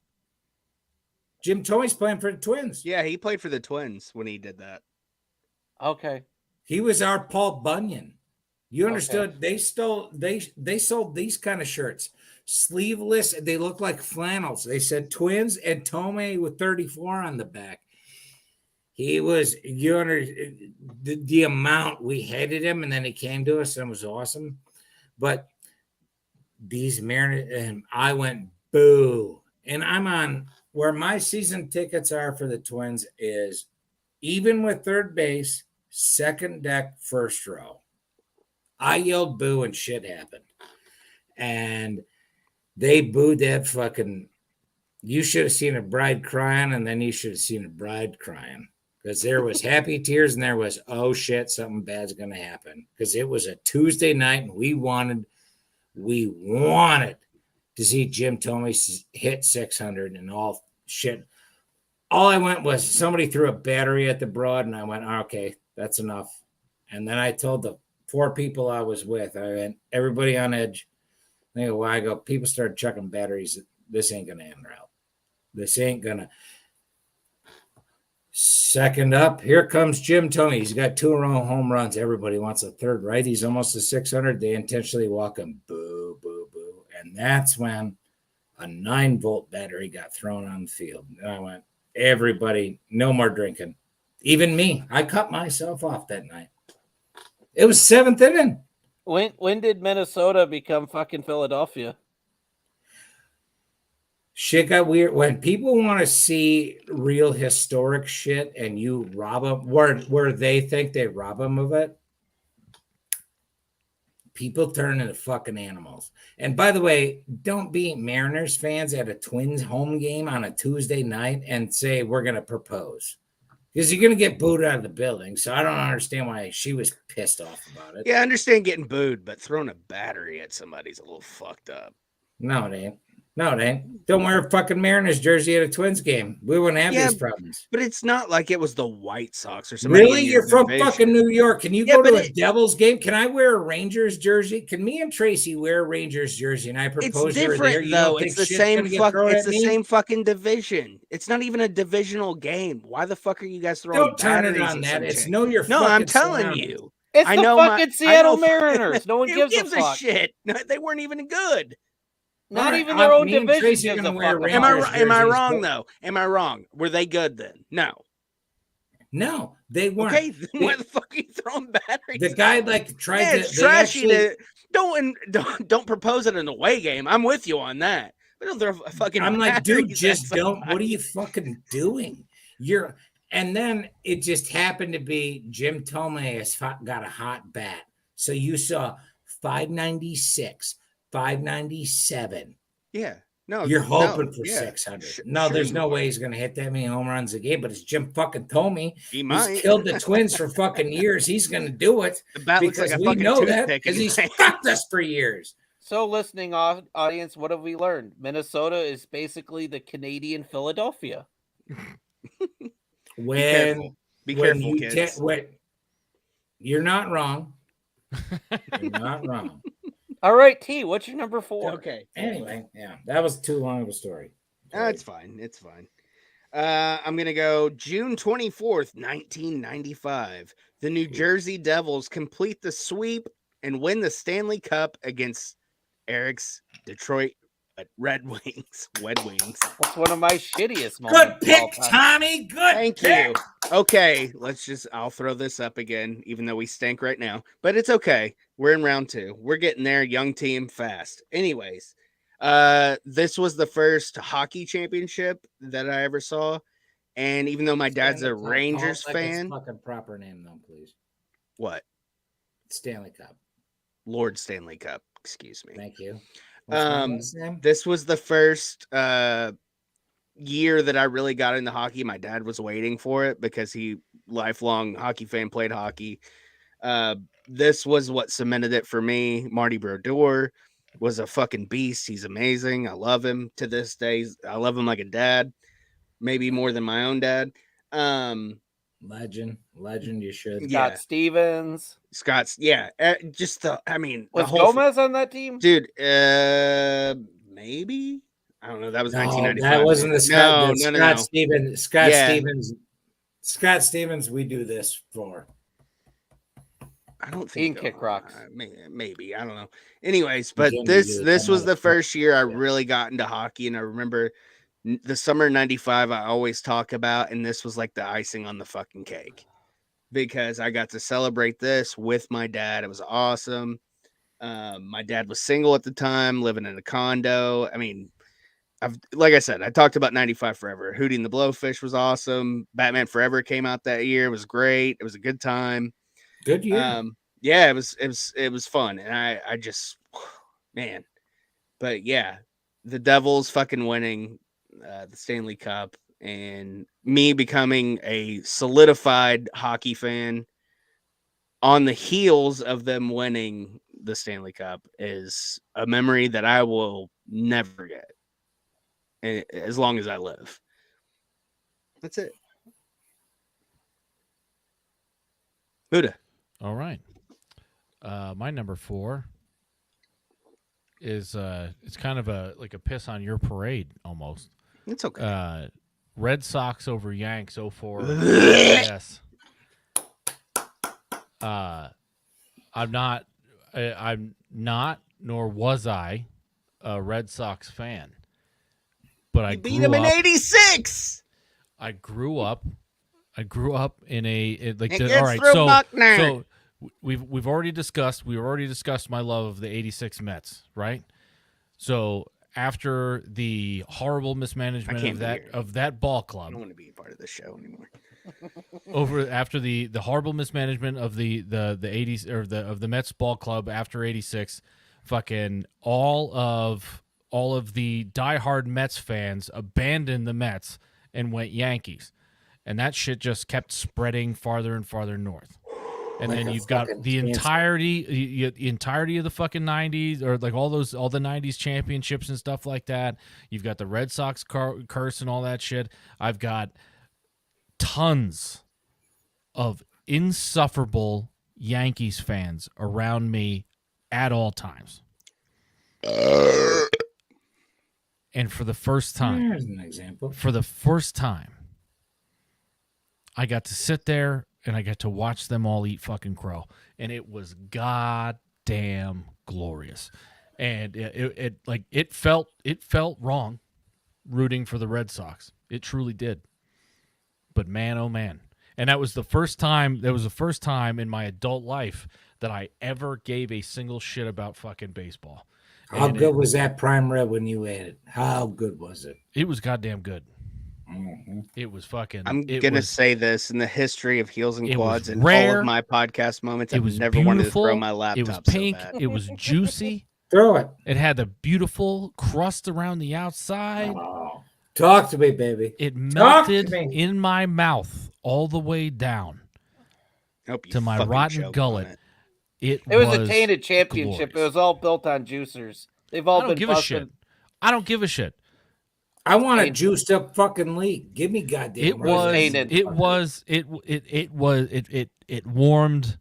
S3: Jim Thome's playing for the Twins.
S1: Yeah, he played for the Twins when he did that.
S4: Okay.
S3: He was our Paul Bunyan. You understood? Okay. They sold these kind of shirts. Sleeveless, they look like flannels. They said Twins and Thome with 34 on the back. He was, the amount we hated him, and then he came to us and it was awesome. But these Mariners, and I went boo. And I'm on where my season tickets are for the Twins is even with third base, second deck, first row. I yelled boo and shit happened. And They booed that fucking. You should have seen a bride crying, and then you should have seen a bride crying. Because there was happy tears and there was, oh shit, something bad's going to happen. Because it was a Tuesday night and we wanted to see Jim Tomey hit 600 and all shit. All I went was somebody threw a battery at the broad and I went, okay, that's enough. And then I told the 4 people I was with, I went, everybody on edge. They go, well, I go, people started chucking batteries. This ain't going to end out. This ain't going to. Second up, here comes Jim Tomey. He's got 2 home runs. Everybody wants a third, right? He's almost to 600. They intentionally walk him. Boo, boo, boo. And that's when a 9-volt battery got thrown on the field. And I went, everybody, no more drinking. Even me. I cut myself off that night. It was 7th inning.
S4: When did Minnesota become fucking Philadelphia?
S3: Shit got weird. When people want to see real historic shit and you rob them where they think they rob them of it, people turn into fucking animals. And by the way, don't be Mariners fans at a Twins home game on a Tuesday night and say we're going to propose. Because you're going to get booed out of the building. So I don't understand why she was pissed off about it.
S1: Yeah, I understand getting booed, but throwing a battery at somebody's a little fucked up.
S3: No, it ain't. No, it ain't. Don't wear a fucking Mariners jersey at a Twins game. We wouldn't have these problems.
S1: But it's not like it was the White Sox or something.
S3: Really? You're from fucking New York. Can you go to a Devils game? Can I wear a Rangers jersey? Can me and Tracy wear a Rangers jersey and I propose
S1: it's different, though. It's the same fucking division. It's not even a divisional game. Why the fuck are you guys throwing
S3: Don't turn it on that. It's know your
S1: No, I'm telling
S3: surroundings.
S1: you.
S4: It's the fucking Seattle Mariners. No one gives a fuck.
S1: Shit. No, they weren't even good.
S4: Not even their own division.
S1: Am I wrong though? Am I wrong? Were they good then?
S3: No, they weren't.
S1: Okay, then why the fuck are you throwing batteries?
S3: The guy tried to.
S1: It's trashy to don't propose it in a away game. I'm with you on that. But don't throw fucking.
S3: I'm like, dude, just don't. What are you fucking doing? And then it just happened to be Jim Tomey has got a hot bat, so you saw 596. 597.
S1: Yeah. No,
S3: you're hoping for 600. No, there's no way he's going to hit that many home runs a game, but it's Jim fucking Tomey. He's killed the Twins for fucking years. He's going to do it.
S1: The bat looks like a fucking
S3: know that because he's fucked us for years.
S4: So, listening audience, what have we learned? Minnesota is basically the Canadian Philadelphia.
S1: Be careful, kids.
S3: You're not wrong. You're not wrong.
S4: All right, T, what's your number 4?
S1: Okay.
S3: Anyway, yeah, that was too long of a story.
S1: It's fine. It's fine. I'm going to go June 24th, 1995. The New Jersey Devils complete the sweep and win the Stanley Cup against Eric's Detroit Red Wings.
S4: That's one of my shittiest moments.
S3: Good pick, Tommy. Good
S1: Thank
S3: pick.
S1: you. Okay, I'll throw this up again, even though we stink right now. But it's okay. We're in round 2. We're getting there. Young team, fast. Anyways, this was the first hockey championship that I ever saw. And even though my dad's a Rangers fan.
S3: Fucking proper name, though, please.
S1: What?
S3: Stanley Cup.
S1: Lord Stanley Cup. Excuse me.
S3: Thank you.
S1: This was the first year that I really got into hockey. My dad was waiting for it because he lifelong hockey fan, played hockey. This was what cemented it for me. Marty Brodeur was a fucking beast. He's amazing. I love him to this day. I love him like a dad, maybe more than my own dad.
S3: Legend. You should.
S4: Scott Stevens.
S1: Was
S4: Gomez on that team?
S1: Dude, maybe. I don't know. That was 1995.
S3: That wasn't the Scott.
S1: No.
S3: Stevens. Stevens. Scott Stevens. We do this for.
S1: I don't think
S4: he can kick rocks.
S1: Maybe I don't know. Anyways, but this was the first year I really got into hockey, and I remember the summer of '95. I always talk about, and this was like the icing on the fucking cake because I got to celebrate this with my dad. It was awesome. My dad was single at the time, living in a condo. I mean, like I said, I talked about 95 forever. Hootie and the Blowfish was awesome. Batman Forever came out that year. It was great. It was a good time.
S3: Good year.
S1: Yeah, it was fun. And I just, man, but yeah, the Devils fucking winning the Stanley Cup and me becoming a solidified hockey fan on the heels of them winning the Stanley Cup is a memory that I will never forget as long as I live. That's it. Muda.
S2: All right. My number 4 is it's kind of like a piss on your parade almost.
S1: It's okay.
S2: Red Sox over Yanks 04. Yes. I'm not, nor was I a Red Sox fan. But I
S1: beat him in '86.
S2: I grew up in a like.
S1: All
S2: right, so we've already discussed my love of the '86 Mets, right? So after the horrible mismanagement of that ball club,
S1: I don't want to be a part of this show anymore.
S2: After the horrible mismanagement of the 80s or of the Mets ball club after '86, fucking all of the diehard Mets fans abandoned the Mets and went Yankees, and that shit just kept spreading farther and farther north. And then you've got the entirety of the fucking '90s, or like all the '90s championships and stuff like that. You've got the Red Sox curse and all that shit. I've got tons of insufferable Yankees fans around me at all times. And for the first time,
S3: here's an example.
S2: For the first time, I got to sit there and I got to watch them all eat fucking crow, and it was goddamn glorious. And it felt wrong rooting for the Red Sox. It truly did. But man, oh man. And that was the first time in my adult life that I ever gave a single shit about fucking baseball.
S3: How good was that prime rib when you ate it? How good was it?
S2: It was goddamn good.
S3: Mm-hmm.
S2: It was fucking.
S1: I'm gonna say this in the history of Heels and Quads and
S2: rare,
S1: all of my podcast moments. I've never
S2: beautiful,
S1: wanted to throw my laptop.
S2: It was pink.
S1: So bad.
S2: It was juicy.
S3: Throw it.
S2: It had the beautiful crust around the outside.
S3: Oh, talk to me, baby.
S2: It melted in my mouth all the way down to my rotten gullet. It was
S4: a tainted championship.
S2: Glorious.
S4: It was all built on juicers. They've all been busted.
S2: I don't give a shit.
S3: I want a juiced up fucking league. Give me goddamn.
S2: It warmed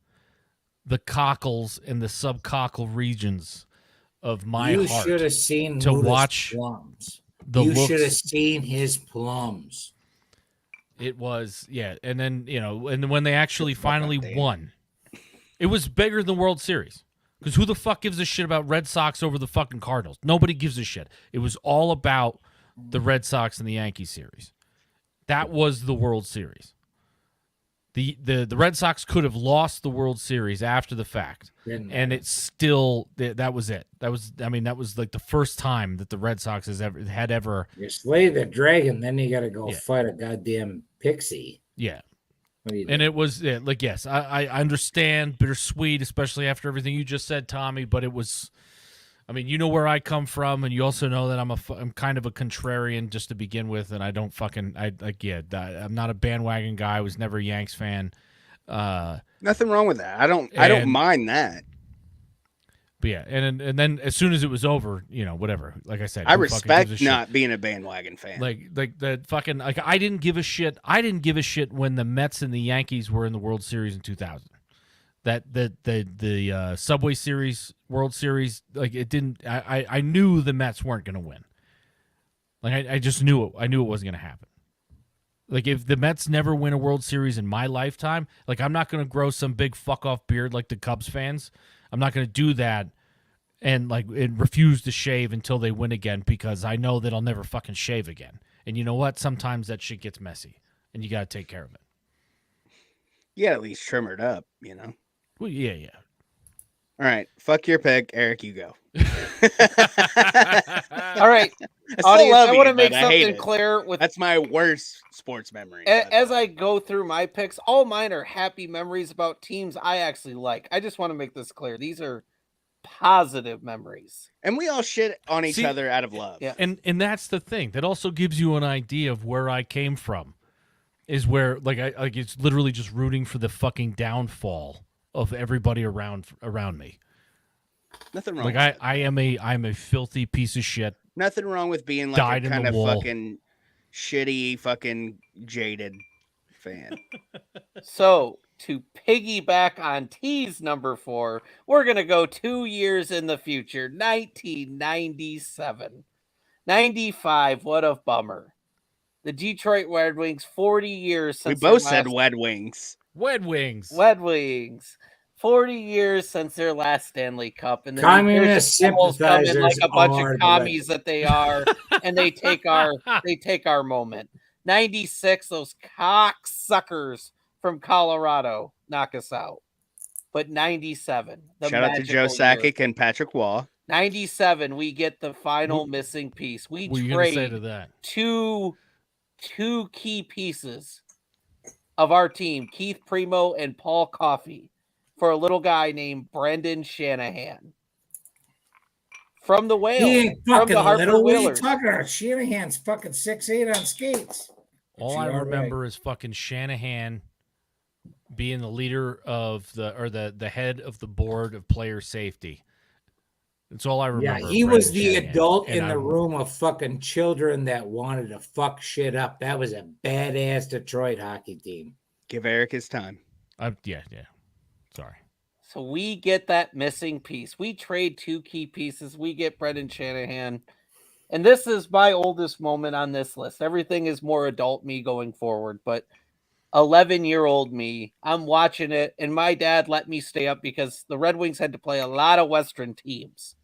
S2: the cockles and the subcockle regions of my heart.
S3: You should have seen
S2: to
S3: Muda's
S2: watch
S3: plums.
S2: You
S3: should have seen his plums.
S2: It was, yeah, and then and when they actually finally won, it was bigger than the World Series. Because who the fuck gives a shit about Red Sox over the fucking Cardinals? Nobody gives a shit. It was all about the Red Sox and the Yankees series. That was the World Series. The Red Sox could have lost the World Series after the fact, and it's still that was it. That was like the first time that the Red Sox had ever.
S3: You slay the dragon, then you got to go fight a goddamn pixie.
S2: Yeah. And it was yes, I understand bittersweet, especially after everything you just said, Tommy. But it was, you know where I come from, and you also know that I'm kind of a contrarian just to begin with, and I don't I'm not a bandwagon guy. I was never a Yanks fan.
S1: Nothing wrong with that. I don't mind that.
S2: But yeah, and then as soon as it was over, whatever. Like I said,
S1: I respect not being a bandwagon fan.
S2: Like the fucking I didn't give a shit. I didn't give a shit when the Mets and the Yankees were in the World Series in 2000. That the Subway Series, World Series, like it didn't. I knew the Mets weren't going to win. Like I just knew it. I knew it wasn't going to happen. Like if the Mets never win a World Series in my lifetime, like I'm not going to grow some big fuck off beard like the Cubs fans. I'm not going to do that and refuse to shave until they win again because I know that I'll never fucking shave again. And you know what? Sometimes that shit gets messy, and you got to take care of it.
S1: Yeah, at least trim it up,
S2: Well, yeah.
S1: All right, fuck your pick, Eric. You go.
S4: All right, audience. I want to make something clear.
S1: That's my worst sports memory.
S4: As I go through my picks, all mine are happy memories about teams I actually like. I just want to make this clear. These are positive memories.
S1: And we all shit on each
S2: See,
S1: other out of love.
S4: Yeah.
S2: And that's the thing. That also gives you an idea of where I came from. Is where like it's literally just rooting for the fucking downfall of everybody around me.
S1: Nothing wrong.
S2: Like
S1: with that.
S2: I'm a filthy piece of shit.
S1: Nothing wrong with being like
S2: Died
S1: a
S2: in
S1: kind
S2: the
S1: of
S2: wool.
S1: fucking shitty, fucking jaded fan.
S4: So to piggyback on T's number 4, we're going to go 2 years in the future, 1997. 95, what a bummer. The Detroit Red Wings, 40 years
S1: We
S4: since
S1: both
S4: their
S1: said
S4: last
S1: Wed Wings.
S2: Red Wings.
S4: Red Wings. 40 years since their last Stanley Cup, and the
S3: Communist
S4: New Jersey Devils come in like
S3: sympathizers
S4: a bunch
S3: are
S4: of
S3: the
S4: commies that they are, and they take our moment. 96, those cocksuckers from Colorado knock us out. But 97, the
S1: Shout out to Joe
S4: magical year.
S1: Sakic and Patrick Waugh.
S4: 97, we get the final missing piece. We
S2: What are you gonna say to
S4: trade
S2: that?
S4: two key pieces of our team, Keith Primo and Paul Coffey, for a little guy named Brendan Shanahan. From the Whale.
S3: He ain't
S4: From
S3: fucking
S4: the Hartford
S3: little. What are you
S4: Whalers.
S3: talking about? Shanahan's fucking 6'8" on skates.
S2: All
S3: But
S2: I
S3: you're all
S2: remember is fucking Shanahan being the leader of the head of the board of player safety. That's all I remember.
S3: Yeah,
S2: of
S3: he was
S2: Brendan
S3: the
S2: Shanahan.
S3: adult
S2: And
S3: in the
S2: I'm-
S3: room of fucking children that wanted to fuck shit up. That was a badass Detroit hockey team.
S1: Give Eric his time.
S2: Yeah. Sorry.
S4: So we get that missing piece. We trade two key pieces. We get Brendan Shanahan. And this is my oldest moment on this list. Everything is more adult me going forward, but 11-year-old me, I'm watching it, and my dad let me stay up because the Red Wings had to play a lot of Western teams.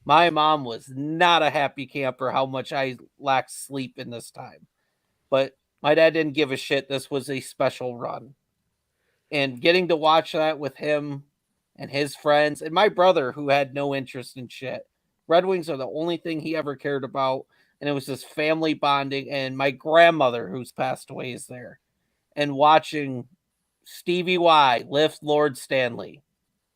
S4: My mom was not a happy camper how much I lacked sleep in this time. But my dad didn't give a shit. This was a special run. And getting to watch that with him and his friends and my brother, who had no interest in shit. Red Wings are the only thing he ever cared about. And it was just family bonding. And my grandmother, who's passed away, is there. And watching Stevie Y lift Lord Stanley.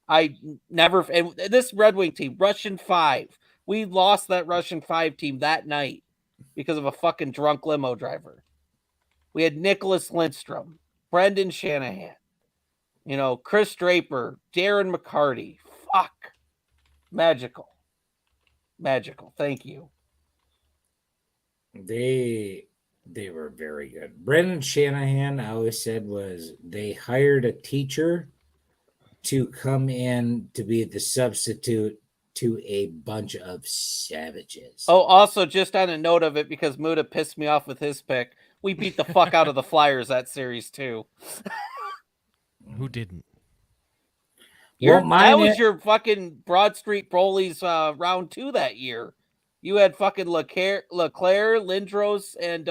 S4: I never, and this Red Wing team, Russian 5, we lost that Russian 5 team that night because of a fucking drunk limo driver. We had Nicholas Lindstrom, Brendan Shanahan, Chris Draper, Darren McCarty. Fuck. Magical. Thank you.
S3: They were very good. Brendan Shanahan, I always said, was they hired a teacher to come in to be the substitute to a bunch of savages.
S4: Oh, also, just on a note of it, because Muda pissed me off with his pick, we beat the fuck out of the Flyers that series, too.
S2: Who didn't?
S4: That was your fucking Broad Street Broly's round 2 that year. You had fucking Leclerc, Lindros, and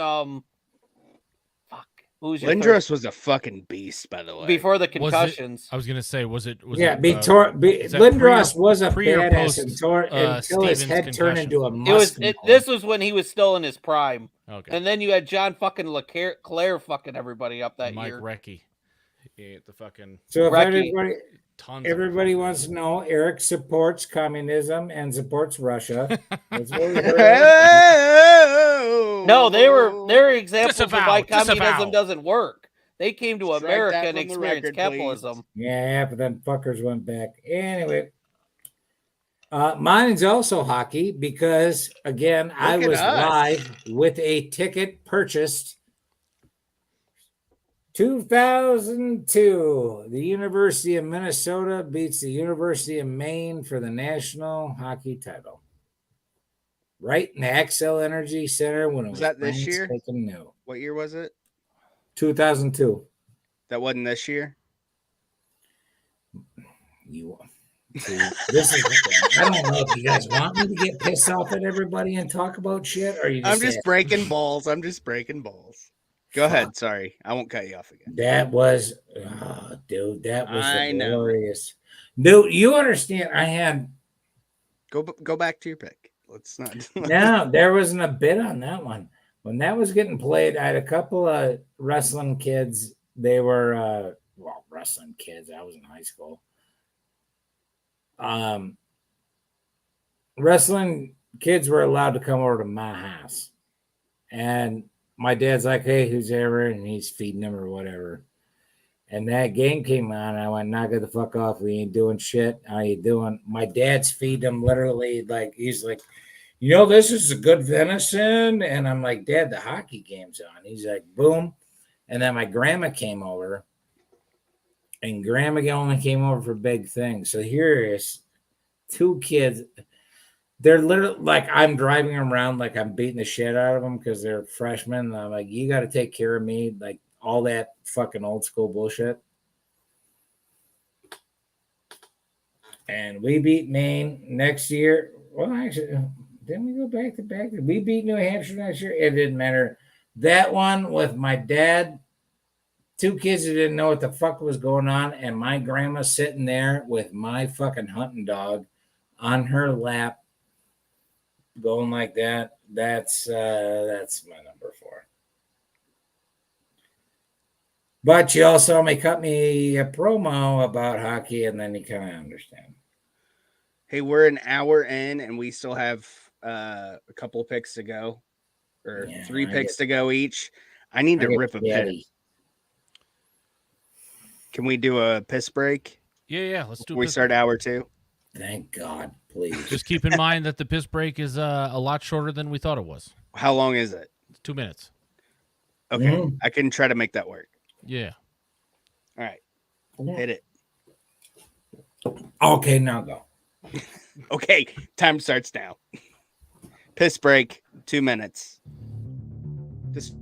S4: fuck. Who was your
S1: Lindros was a fucking beast, by the way.
S4: before the concussions?
S2: I was gonna say, was it?
S3: Lindros was a
S2: pre or
S3: badass
S2: post,
S3: until his
S2: Stevens
S3: head turned
S2: concussion?
S3: into a musk.
S4: This was when he was still in his prime.
S2: Okay.
S4: And then you had John fucking Leclerc fucking everybody up that
S2: Mike
S4: year.
S2: Recchi. Yeah, the fucking
S3: So if
S4: Recchi.
S3: everybody wants to know, Eric supports communism and supports Russia. That's what we heard.
S4: No, they're examples of why
S2: Disavow.
S4: communism doesn't work. They came to
S1: Strike
S4: America
S1: that
S4: and
S1: from the
S4: experienced
S1: record,
S4: capitalism.
S3: Yeah, but then fuckers went back. Anyway, mine's also hockey because, again, I
S1: Look at
S3: was
S1: us.
S3: live with a ticket purchased 2002. The University of Minnesota beats the University of Maine for the national hockey title. Right in the Xcel Energy Center when it was
S1: that this year?
S3: taken new.
S1: What year was it?
S3: 2002.
S1: That wasn't this year?
S3: See, this is the thing. I don't know if you guys want me to get pissed off at everybody and talk about shit, or you just
S1: I'm just breaking balls. Go ahead. Sorry. I won't cut you off again.
S3: That was, dude, that was
S1: I know.
S3: glorious. Dude, you understand? I had
S1: Go back to your pick. Let's not.
S3: no, there wasn't a bit on that one. When that was getting played, I had a couple of wrestling kids. They were wrestling kids. I was in high school. wrestling kids were allowed to come over to my house. And my dad's like, hey, who's ever? And he's feeding them or whatever. And that game came on. And I went, knock it the fuck off. We ain't doing shit. How you doing? My dad's feeding them literally like, he's like, this is a good venison. And I'm like, Dad, the hockey game's on. He's like, boom. And then my grandma came over. And grandma only came over for big things. So here is 2 kids. They're literally like, I'm driving them around like I'm beating the shit out of them because they're freshmen. And I'm like, you got to take care of me. Like all that fucking old school bullshit. And we beat Maine next year. Well, actually, didn't we go back to back? We beat New Hampshire next year. It didn't matter. That one with my dad, 2 kids that didn't know what the fuck was going on, and my grandma sitting there with my fucking hunting dog on her lap, going like that. That's my number 4. But you also may cut me a promo about hockey, and then you kind of understand.
S1: Hey, we're an hour in, and we still have a couple of picks to go, or 3 picks to go each. I need to rip a piss. Can we do a piss break?
S2: Yeah. Let's do.
S1: We start hour 2.
S3: Thank God, please.
S2: Just keep in mind that the piss break is a lot shorter than we thought it was.
S1: How long is it?
S2: It's 2 minutes.
S1: Okay, I can try to make that work.
S2: Yeah.
S1: All right, hit it.
S3: Okay, now go.
S1: Okay, time starts now. Piss break, 2 minutes. Just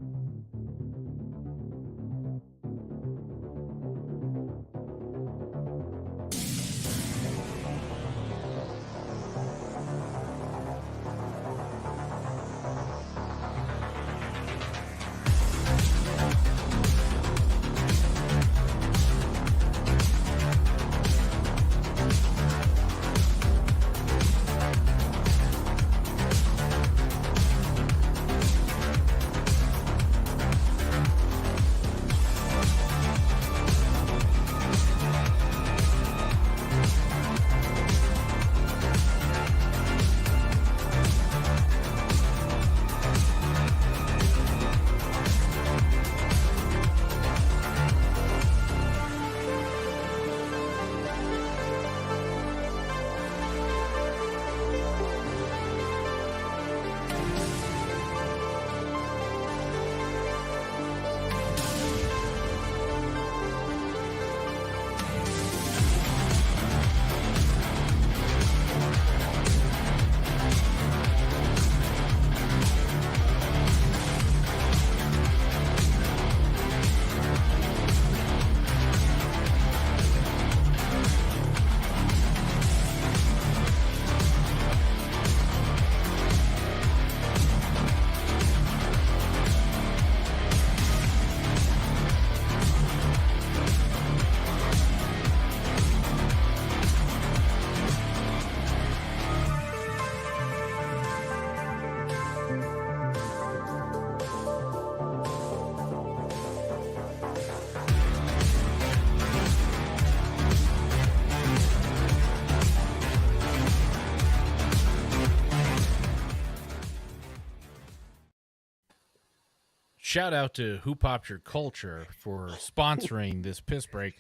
S2: Shout out to Who Popped Your Culture for sponsoring this piss break.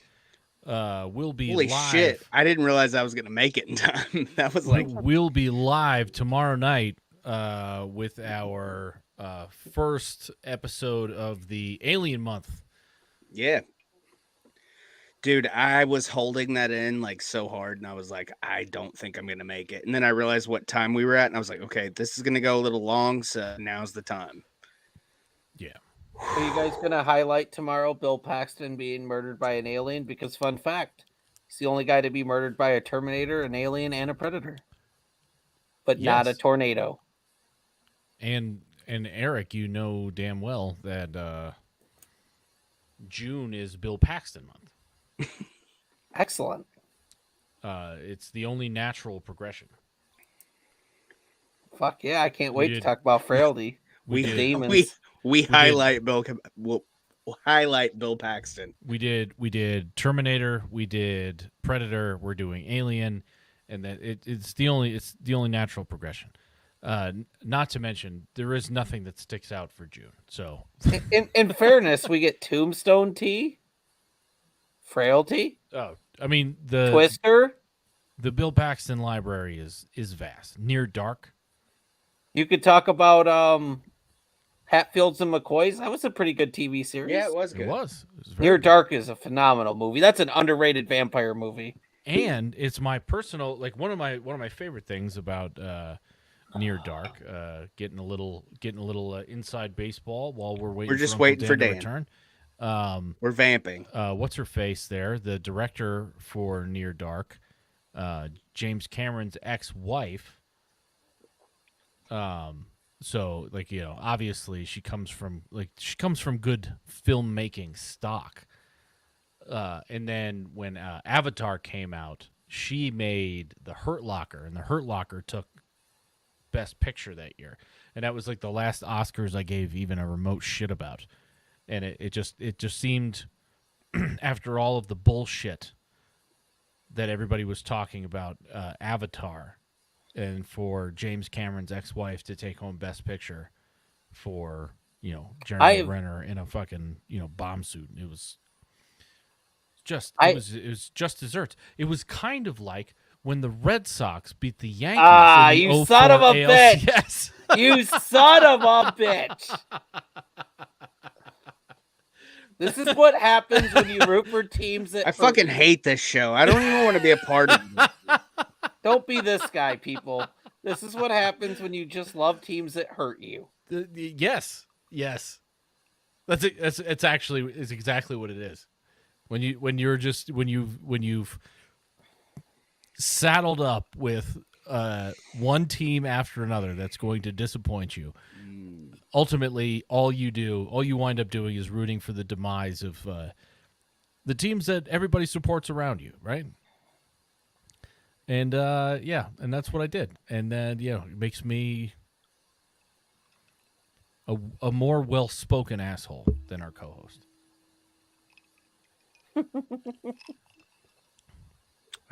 S2: We'll be
S1: holy
S2: live.
S1: shit! I didn't realize I was gonna make it in time. That was like
S2: We'll be live tomorrow night with our first episode of the Alien Month.
S1: Yeah. Dude, I was holding that in like so hard, and I was like, I don't think I'm gonna make it. And then I realized what time we were at, and I was like, okay, this is gonna go a little long, so now's the time.
S2: Yeah.
S4: Are you guys going to highlight tomorrow Bill Paxton being murdered by an alien? Because, fun fact, he's the only guy to be murdered by a Terminator, an alien, and a Predator. But not a tornado.
S2: And Eric, you know damn well that June is Bill Paxton month.
S4: Excellent.
S2: It's the only natural progression.
S4: Fuck yeah, I can't wait to talk about frailty.
S1: We highlight Bill. We'll highlight Bill Paxton.
S2: We did Terminator. We did Predator. We're doing Alien, and that it's the only natural progression. Not to mention, there is nothing that sticks out for June. So,
S4: in fairness, we get Tombstone Tea, Frailty,
S2: I mean
S4: Twister.
S2: the Bill Paxton library is vast. Near Dark.
S4: You could talk about Hatfields and McCoys. That was a pretty good TV series.
S1: Yeah, it was good.
S2: It was very
S4: Near
S2: good.
S4: Dark is a phenomenal movie. That's an underrated vampire movie.
S2: And it's my personal, like, one of my favorite things about Near Dark. Getting a little inside baseball while we're waiting.
S1: We're just
S2: for Uncle
S1: waiting for
S2: Dan
S1: Dan.
S2: to return.
S1: We're vamping.
S2: What's her face there? The director for Near Dark, James Cameron's ex-wife. So, like, you know, obviously she comes from good filmmaking stock. And then when Avatar came out, she made The Hurt Locker, and The Hurt Locker took Best Picture that year. And that was like the last Oscars I gave even a remote shit about. And it just seemed, after all of the bullshit that everybody was talking about Avatar, and for James Cameron's ex-wife to take home Best Picture for, you know, Jeremy Renner in a fucking, you know, bomb suit. It was just just desserts. It was kind of like when the Red Sox beat the Yankees.
S4: You son of a bitch!
S2: Yes.
S4: You son of a bitch! This is what happens when you root for teams that
S1: I fucking hate this show. I don't even want to be a part of it.
S4: Don't be this guy, people. This is what happens when you just love teams that hurt you.
S2: Yes. That's exactly what it is. When you've saddled up with one team after another that's going to disappoint you. Ultimately, all you wind up doing is rooting for the demise of the teams that everybody supports around you, right? And and that's what I did. And then, you know, it makes me a more well-spoken asshole than our co-host.
S1: I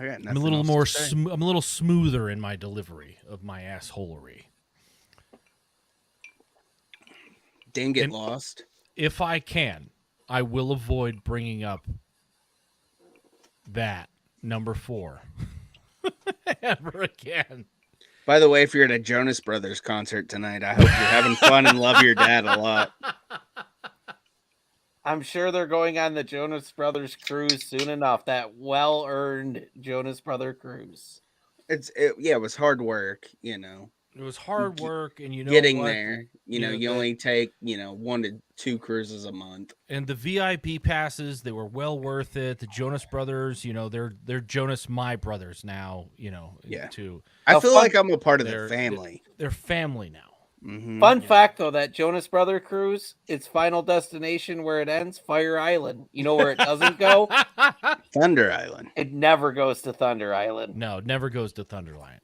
S1: got
S2: I'm a little more I'm a little smoother in my delivery of my assholery.
S1: Didn't get lost.
S2: If I can, I will avoid bringing up that number 4 ever again.
S1: By the way, if you're at a Jonas Brothers concert tonight, I hope you're having fun and love your dad a lot.
S4: I'm sure they're going on the Jonas Brothers cruise soon enough. That well-earned Jonas Brother cruise.
S1: It was hard work, you know.
S2: It was hard work, and you know
S1: getting
S2: what?
S1: there. You know, you only take 1 to 2 cruises a month.
S2: And the VIP passes, they were well worth it. The Jonas Brothers, you know, they're Jonas my brothers now. You know, too.
S1: I feel like I'm a part of their family.
S2: They're family now.
S1: Mm-hmm.
S4: Fun fact, though, that Jonas Brother cruise, its final destination where it ends, Fire Island. You know where it doesn't go?
S1: Thunder Island.
S4: It never goes to Thunder Island.
S2: No, it never goes to Thunder Island.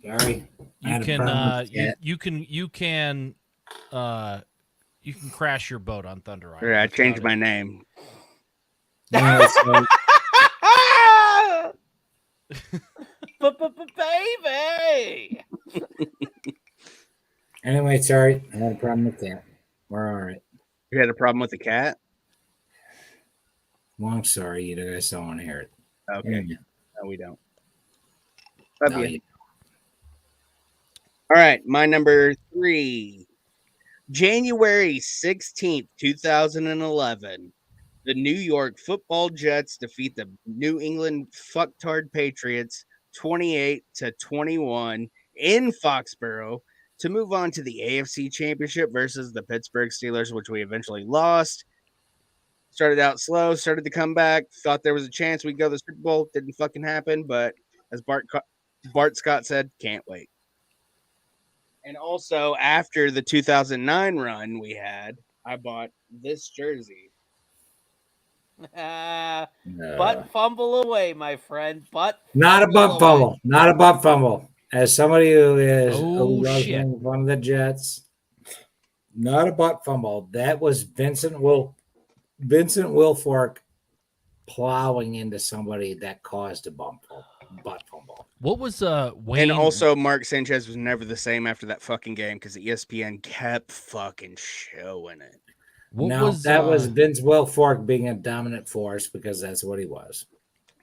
S3: Sorry.
S2: You can crash your boat on Thunder Island.
S1: Yeah, I changed my name.
S4: Baby.
S3: Anyway, sorry. I had a problem with that. We're all right.
S1: You had a problem with the cat?
S3: Well, I'm sorry. You guys don't want to hear it.
S1: Okay.
S3: Yeah.
S1: No, we don't. Love
S3: No,
S1: you. All right. My number 3. January 16th, 2011. The New York Football Jets defeat the New England fucktard Patriots 28-21 in Foxborough to move on to the AFC Championship versus the Pittsburgh Steelers, which we eventually lost. Started out slow, started to come back, thought there was a chance we'd go to the Super Bowl. Didn't fucking happen, but as Bart Scott said, can't wait. And also, after the 2009 run we had, I bought this jersey.
S4: Butt fumble away, my friend.
S3: Not a butt fumble. Not a butt fumble. As somebody who is
S2: shit.
S3: one of the Jets, not a butt fumble. That was Vincent Wilfork plowing into somebody that caused a bump fumble.
S2: What was Wayne?
S1: And also, Mark Sanchez was never the same after that fucking game because ESPN kept fucking showing it.
S2: what
S3: no,
S2: was
S3: that was Vince Wilfork being a dominant force because that's what he was.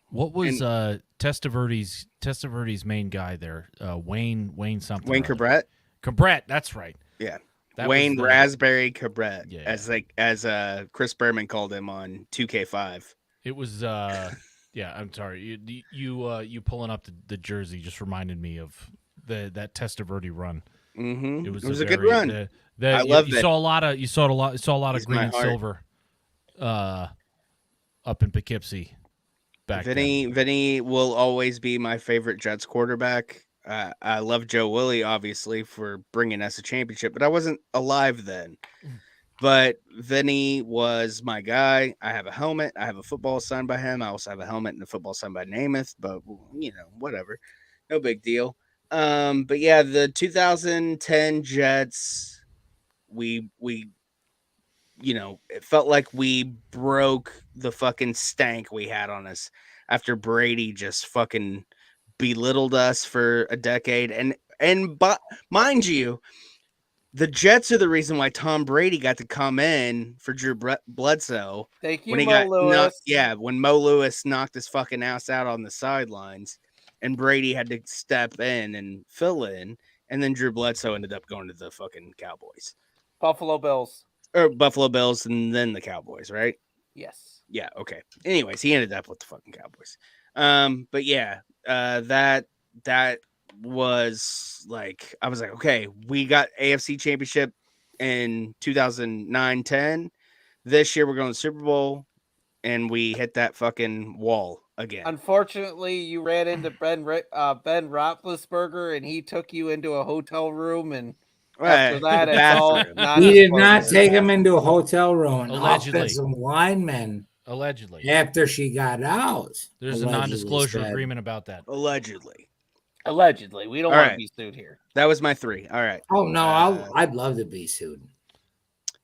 S2: what was
S1: And-
S2: Testaverde's main guy there? Wayne something.
S1: Wayne
S2: or other.
S1: Cabret?
S2: Cabret, that's right.
S1: Yeah.
S2: That
S1: Wayne
S2: was the-
S1: Raspberry Cabret,
S2: Yeah.
S1: as Chris Berman called him on 2K5.
S2: It was yeah, I'm sorry. You pulling up the jersey just reminded me of that Testaverde run.
S1: Mm-hmm.
S2: It was,
S1: a good run. I loved
S2: you
S1: it.
S2: saw a lot of
S1: He's
S2: green
S1: my
S2: and
S1: heart.
S2: silver up in Poughkeepsie back then.
S1: Vinny will always be my favorite Jets quarterback. I love Joe Willie, obviously, for bringing us a championship, but I wasn't alive then. But Vinny was my guy. I have a helmet. I have a football signed by him. I also have a helmet and a football signed by Namath, but, whatever. No big deal. But yeah, the 2010 Jets, we it felt like we broke the fucking stank we had on us after Brady just fucking belittled us for a decade. But mind you, the Jets are the reason why Tom Brady got to come in for Drew Bledsoe
S4: Thank you,
S1: when he
S4: Mo
S1: got
S4: Lewis.
S1: when Mo Lewis knocked his fucking ass out on the sidelines, and Brady had to step in and fill in, and then Drew Bledsoe ended up going to the fucking Cowboys
S4: Buffalo Bills.
S1: or Buffalo Bills, and then the Cowboys, right?
S4: Yes.
S1: Yeah, okay. Anyways, he ended up with the fucking Cowboys. But yeah, that was like, I was like, okay, we got AFC Championship in 2009-10. This year we're going to the Super Bowl, and we hit that fucking wall again.
S4: Unfortunately, you ran into Ben Roethlisberger, and he took you into a hotel room, and after that, it's all
S1: bathroom.
S4: not.
S3: He did not take him into a hotel room. An
S2: Allegedly.
S3: offensive lineman
S2: Allegedly.
S3: after she got out.
S2: There's a
S3: allegedly
S2: non-disclosure
S3: said,
S2: agreement about that.
S1: Allegedly.
S4: Allegedly, we don't
S1: All
S4: want
S1: right.
S4: to be sued here.
S1: That was my 3. All right.
S3: Oh no, I'd love to be sued.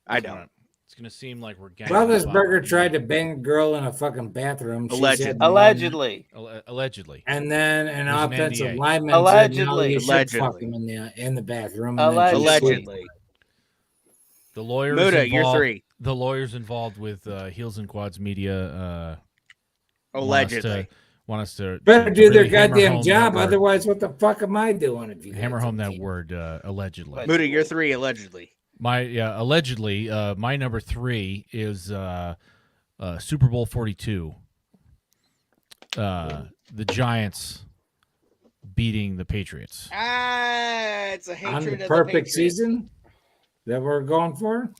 S1: I don't.
S2: It's gonna seem like we're ganging up on
S3: Roethlisberger
S2: you.
S3: tried to bang a girl in a fucking bathroom. She
S1: Allegedly.
S3: said no.
S4: Allegedly.
S2: Allegedly.
S3: And then an
S2: There's an
S3: offensive
S2: NDA.
S3: lineman
S4: Allegedly.
S3: said, no, you should fuck
S1: Allegedly.
S3: him in the bathroom. And then she
S1: Allegedly.
S2: The lawyers
S1: Muda, you're
S2: involved,
S1: 3.
S2: The lawyers involved with Heels and Quads Media
S1: Allegedly.
S2: want us to
S3: better
S2: to
S3: do their
S2: really hammer
S3: goddamn
S2: home
S3: job.
S2: that word.
S3: Otherwise, what the fuck am I doing? If you
S2: Hammer
S3: guys
S2: home
S3: don't
S2: that
S3: keep-
S2: word allegedly.
S4: But-
S1: Muda, you're 3, allegedly.
S2: Allegedly, my number 3 is Super Bowl 42. The Giants beating the Patriots.
S1: It's a
S3: on
S1: hatred
S3: the
S1: of
S3: perfect
S1: the Patriots.
S3: season that we're going for.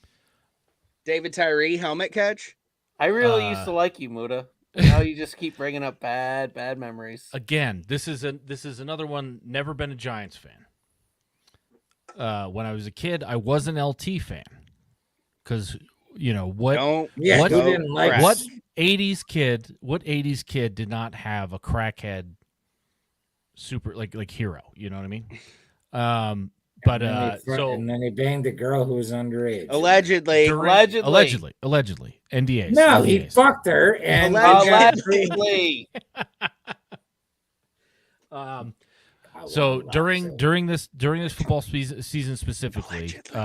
S1: David Tyree helmet catch.
S4: I really used to like you, Muda. Now you just keep bringing up bad memories.
S2: Again, this is another one. Never been a Giants fan. When I was a kid, I was an LT fan because what
S1: Don't.
S3: Yeah,
S2: What-
S3: who didn't like
S1: Crap.
S2: what 80s kid did not have a crackhead super like hero? You know what I mean? But
S3: and then he banged a girl who was underage.
S1: Allegedly.
S2: allegedly NDAs.
S3: No, he
S2: NDAs.
S3: fucked her and
S4: Allegedly.
S2: So during this football season specifically,
S1: Allegedly.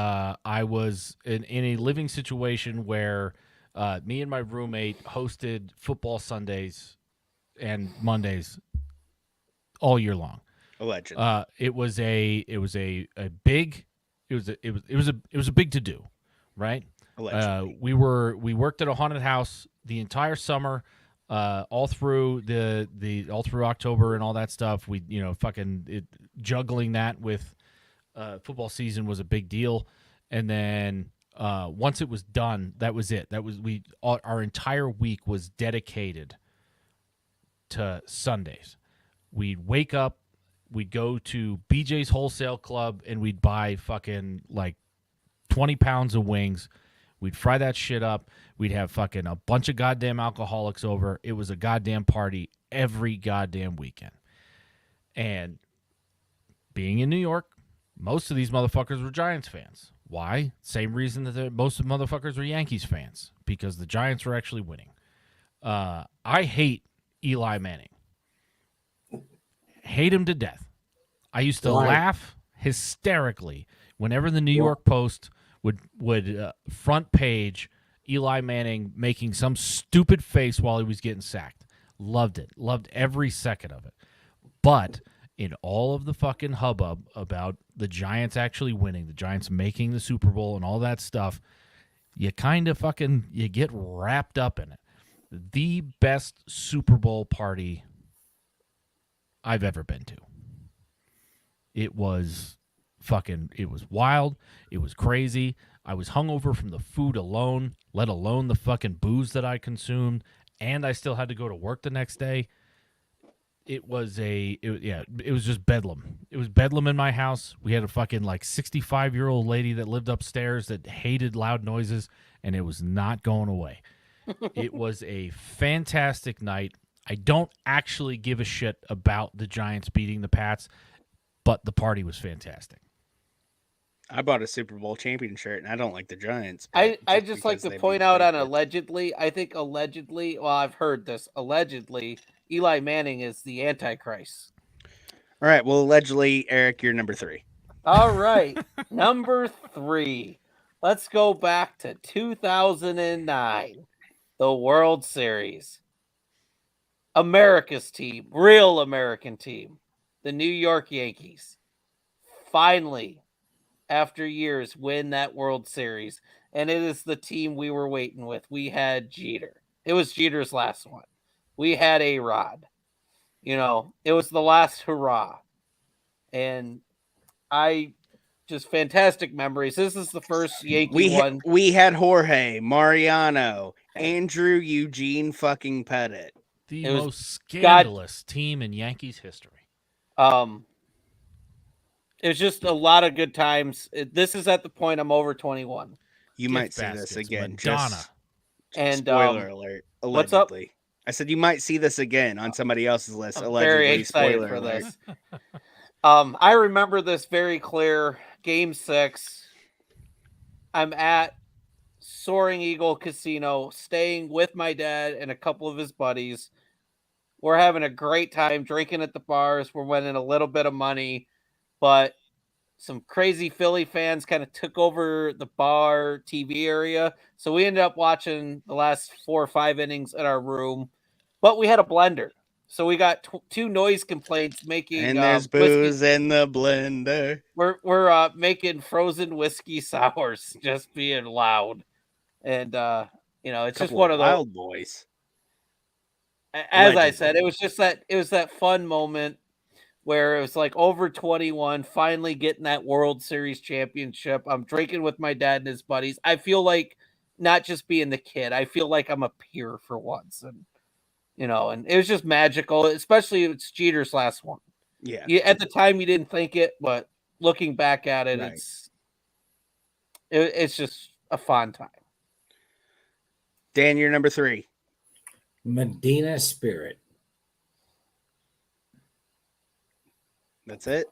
S2: I was in a living situation where me and my roommate hosted football Sundays and Mondays all year long.
S1: Allegedly.
S2: It was a big to do, right?
S1: Allegedly.
S2: We worked at a haunted house the entire summer, all through all through October and all that stuff. We juggling that with football season was a big deal, and then once it was done, that was it. Our entire week was dedicated to Sundays. We'd wake up, we'd go to BJ's Wholesale Club, and we'd buy fucking like 20 pounds of wings. We'd fry that shit up. We'd have fucking a bunch of goddamn alcoholics over. It was a goddamn party every goddamn weekend. And being in New York, most of these motherfuckers were Giants fans. Why? Same reason that most of the motherfuckers were Yankees fans, because the Giants were actually winning. I hate Eli Manning. hate him to death. I used to
S3: Why?
S2: laugh hysterically whenever the New York Post would front page Eli Manning making some stupid face while he was getting sacked. Loved it. Loved every second of it. But in all of the fucking hubbub about the Giants actually winning, the Giants making the Super Bowl and all that stuff, you kind of you get wrapped up in it. The best Super Bowl party I've ever been to. It was wild. It was crazy. I was hungover from the food alone, let alone the fucking booze that I consumed, and I still had to go to work the next day. It was just bedlam. It was bedlam in my house. We had a fucking 65-year-old lady that lived upstairs that hated loud noises, and it was not going away. It was a fantastic night. I don't actually give a shit about the Giants beating the Pats, but the party was fantastic.
S1: I bought a Super Bowl champion shirt, and I don't like the Giants.
S4: I just like to point out on allegedly. I think allegedly. Well, I've heard this. Allegedly, Eli Manning is the Antichrist.
S1: All right. Well, allegedly, Eric, you're number 3.
S4: All right, number 3. Let's go back to 2009, the World Series. America's team, real American team, the New York Yankees, finally, after years, win that World Series. And it is the team we were waiting with. We had Jeter. It was Jeter's last one. We had A-Rod. It was the last hurrah. And just fantastic memories. This is the first Yankee one.
S1: We had Jorge, Mariano, Andrew Eugene fucking Pettit.
S2: The most scandalous team in Yankees history.
S4: It was just a lot of good times. This is at the point I'm over 21.
S1: You might see this again.
S2: Madonna.
S4: And
S1: spoiler alert. Allegedly.
S4: What's up?
S1: I said you might see this again on somebody else's list.
S4: I'm
S1: allegedly.
S4: very excited
S1: spoiler
S4: for
S1: alert.
S4: this. I remember this very clear. Game 6. I'm at Soaring Eagle Casino, staying with my dad and a couple of his buddies. We're having a great time drinking at the bars. We're winning a little bit of money, but some crazy Philly fans kind of took over the bar TV area. So we ended up watching the last 4 or 5 innings in our room, but we had a blender. So we got 2 noise complaints making.
S1: And there's booze in the blender.
S4: We're making frozen whiskey sours, just being loud, and it's just one of those
S1: wild boys.
S4: As I said, it was that fun moment where it was over 21, finally getting that World Series championship. I'm drinking with my dad and his buddies. I feel like not just being the kid. I feel like I'm a peer for once, and it was just magical. Especially it's Jeter's last one.
S1: Yeah.
S4: At the time you didn't think it, but looking back at it,
S1: right.
S4: it's just a fun time.
S1: Dan, you're number 3.
S3: Medina Spirit.
S1: That's it?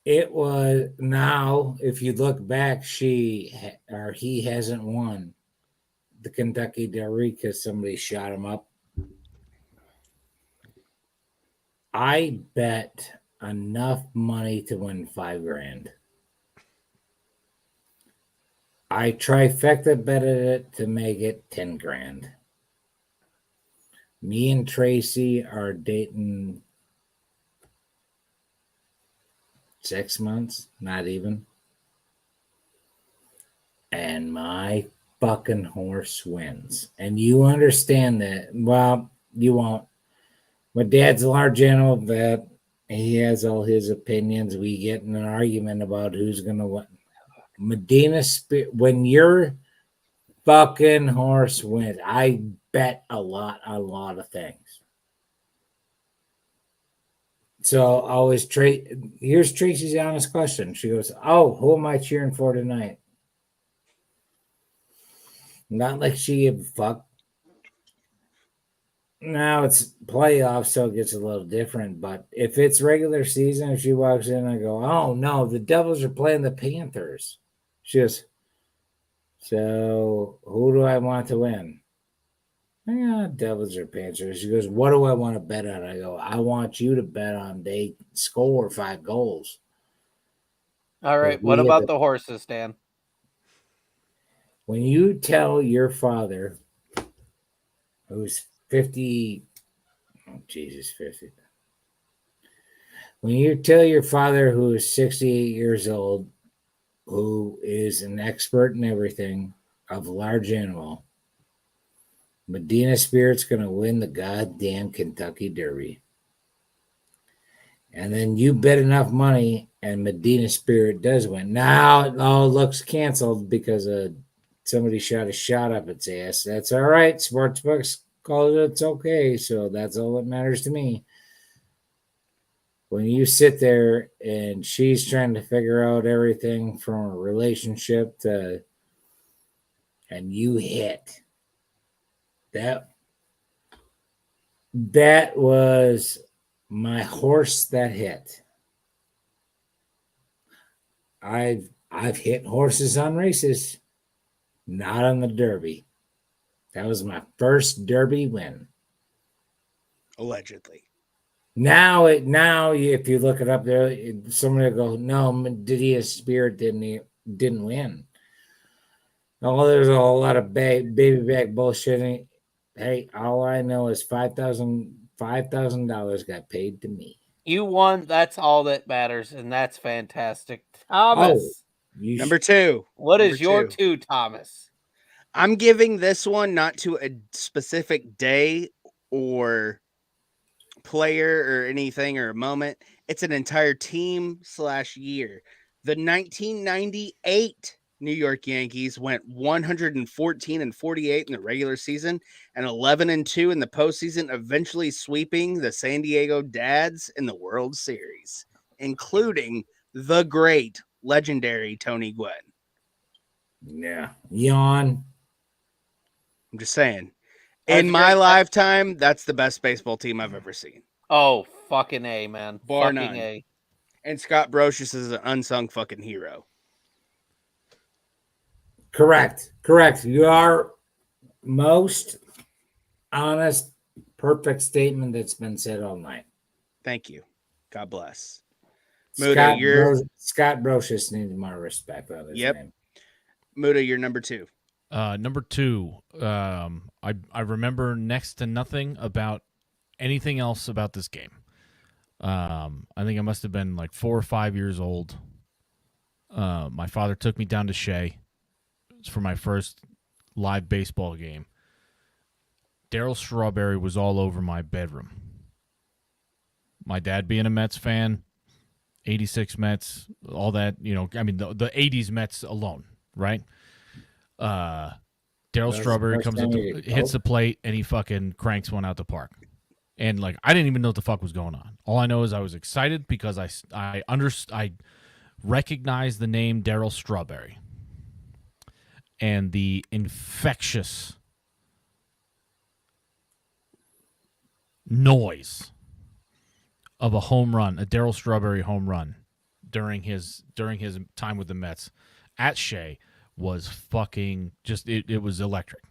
S3: It was. Now, if you look back, he hasn't won the Kentucky Derby because somebody shot him up. I bet enough money to win $5,000. I trifecta betted it to make it $10,000. Me and Tracy are dating 6 months, not even. And my fucking horse wins. And you understand that. Well, you won't. My dad's a large animal vet. He has all his opinions. We get in an argument about who's going to win. Medina Spirit, when your fucking horse wins, I bet a lot of things. So always here's Tracy's honest question. She goes, "Oh, who am I cheering for tonight?" Not like she gave a fuck. Now it's playoffs, so it gets a little different. But if it's regular season, if she walks in, I go, "Oh no, the Devils are playing the Panthers." She goes, "So who do I want to win?" Yeah, Devils or Panthers. She goes, what do I want to bet on? I go, I want you to bet on they score 5 goals.
S4: All right. What about the horses, Dan?
S3: When you tell your father, who's 50, oh, Jesus, 50. When you tell your father, who is 68 years old, who is an expert in everything of large animal, Medina Spirit's going to win the goddamn Kentucky Derby. And then you bet enough money, and Medina Spirit does win. Now it all looks canceled because somebody shot a shot up its ass. That's all right. Sportsbooks called it, it's okay. So that's all that matters to me. When you sit there and she's trying to figure out everything from a relationship to, and you hit that was my horse that hit. I've hit horses on races, not on the Derby. That was my first Derby win.
S1: Allegedly.
S3: Now, if you look it up there, somebody will go, no, Medina Spirit didn't win. Oh, there's a whole lot of baby back bullshitting. Hey, all I know is $5,000 got paid to me.
S4: You won. That's all that matters, and that's fantastic. Thomas.
S1: Number 2.
S4: What is your 2, Thomas?
S1: I'm giving this one not to a specific day or player or anything or a moment. It's an entire team / year. The 1998 New York Yankees went 114-48 in the regular season and 11-2 in the postseason, eventually sweeping the San Diego Dads in the World Series, including the great, legendary Tony Gwynn.
S3: Yeah. Yawn.
S1: I'm just saying. In my lifetime, that's the best baseball team I've ever seen.
S4: Oh, fucking A, man.
S1: Bar
S4: fucking
S1: none.
S4: A.
S1: And Scott Brocious is an unsung fucking hero.
S3: Correct. You are most honest, perfect statement that's been said all night.
S1: Thank you. God bless.
S3: Scott Brocious needs more respect on his name.
S1: Muda, you're number 2.
S2: Number 2, I remember next to nothing about anything else about this game. I think I must have been like 4 or 5 years old. My father took me down to Shea for my first live baseball game. Darryl Strawberry was all over my bedroom. My dad being a Mets fan, 86 Mets, all that, I mean, the 80s Mets alone, right? Darryl Strawberry comes up, hits the plate, and he fucking cranks one out the park. And like, I didn't even know what the fuck was going on. All I know is I was excited because I recognized the name Darryl Strawberry and the infectious noise of a home run, a Darryl Strawberry home run during his time with the Mets at Shea was fucking just it was electric.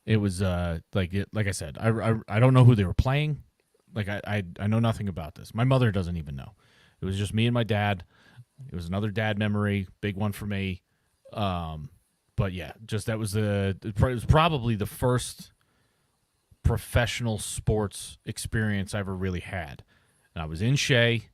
S2: It was like I said, I don't know who they were playing. Like I know nothing about this. My mother doesn't even know. It was just me and my dad. It was another dad memory, big one for me. But yeah, just it was probably the first professional sports experience I ever really had. And I was in Shea.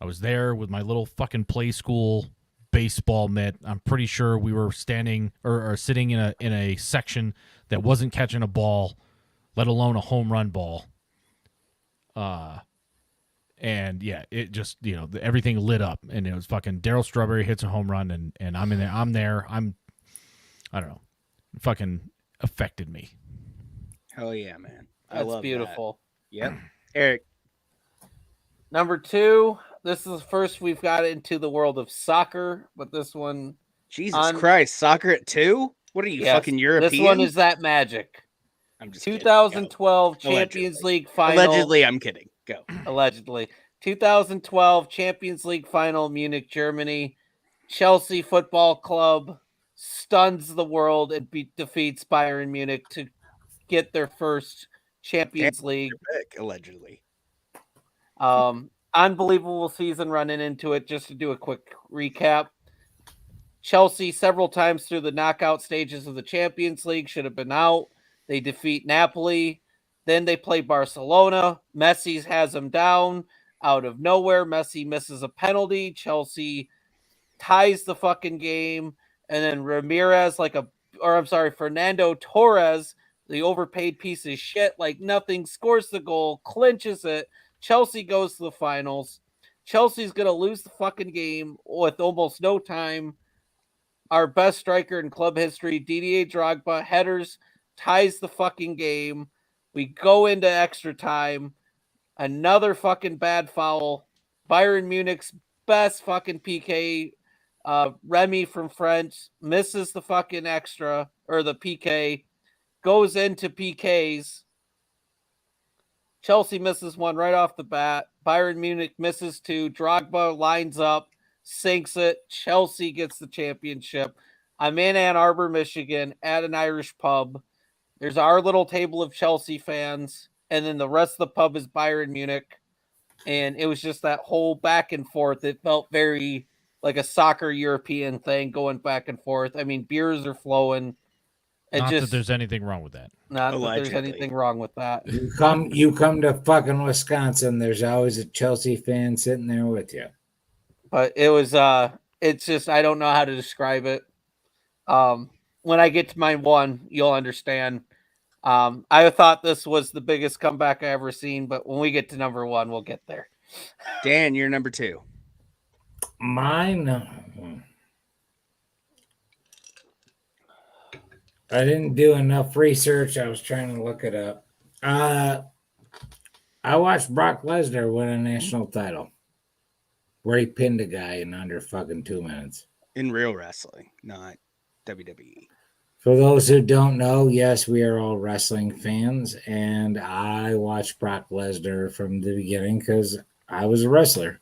S2: I was there with my little fucking play school baseball mitt. I'm pretty sure we were standing or sitting in a section that wasn't catching a ball, let alone a home run ball. And yeah, it just, everything lit up, and it was fucking Darryl Strawberry hits a home run, and I'm in there. I don't know, it fucking affected me.
S1: Hell yeah, man.
S4: That's
S1: I love
S4: beautiful.
S1: That. Yep. Eric.
S4: Number 2, this is the first we've got into the world of soccer, but this one...
S1: Jesus Christ, soccer at 2? What are you, fucking European?
S4: This one is that magic.
S1: I'm just
S4: 2012 Champions League final.
S1: Allegedly, I'm kidding. Go.
S4: Allegedly. 2012 Champions League final, Munich, Germany. Chelsea Football Club stuns the world and defeats Bayern Munich to get their first Champions League.
S1: Pick, allegedly.
S4: Unbelievable season running into it. Just to do a quick recap. Chelsea several times through the knockout stages of the Champions League should have been out. They defeat Napoli. Then they play Barcelona. Messi has them down out of nowhere. Messi misses a penalty. Chelsea ties the fucking game. And then Fernando Torres, the overpaid piece of shit, like nothing, scores the goal, clinches it. Chelsea goes to the finals. Chelsea's going to lose the fucking game with almost no time. Our best striker in club history, Didier Drogba, headers, ties the fucking game. We go into extra time. Another fucking bad foul. Bayern Munich's best fucking PK, Remy from France, misses the fucking extra, or the PK, goes into PKs. Chelsea misses one right off the bat. Bayern Munich misses two. Drogba lines up, sinks it. Chelsea gets the championship. I'm in Ann Arbor, Michigan, at an Irish pub. There's our little table of Chelsea fans, and then the rest of the pub is Bayern Munich. And it was just that whole back and forth. It felt very like a soccer European thing going back and forth. I mean, beers are flowing.
S2: Not that there's anything wrong with that.
S4: Not
S1: Allegedly.
S4: that there's anything wrong with that.
S3: You come to fucking Wisconsin, there's always a Chelsea fan sitting there with you.
S4: But it was it's just, I don't know how to describe it. When I get to my one, you'll understand. I thought this was the biggest comeback I ever seen, but when we get to number one, we'll get there.
S1: Dan, you're number two.
S3: Mine. I didn't do enough research. I was trying to look it up. I watched Brock Lesnar win a national title where he pinned a guy in under fucking 2 minutes.
S1: In real wrestling, not WWE.
S3: For those who don't know, yes, we are all wrestling fans, and I watched Brock Lesnar from the beginning because I was a wrestler.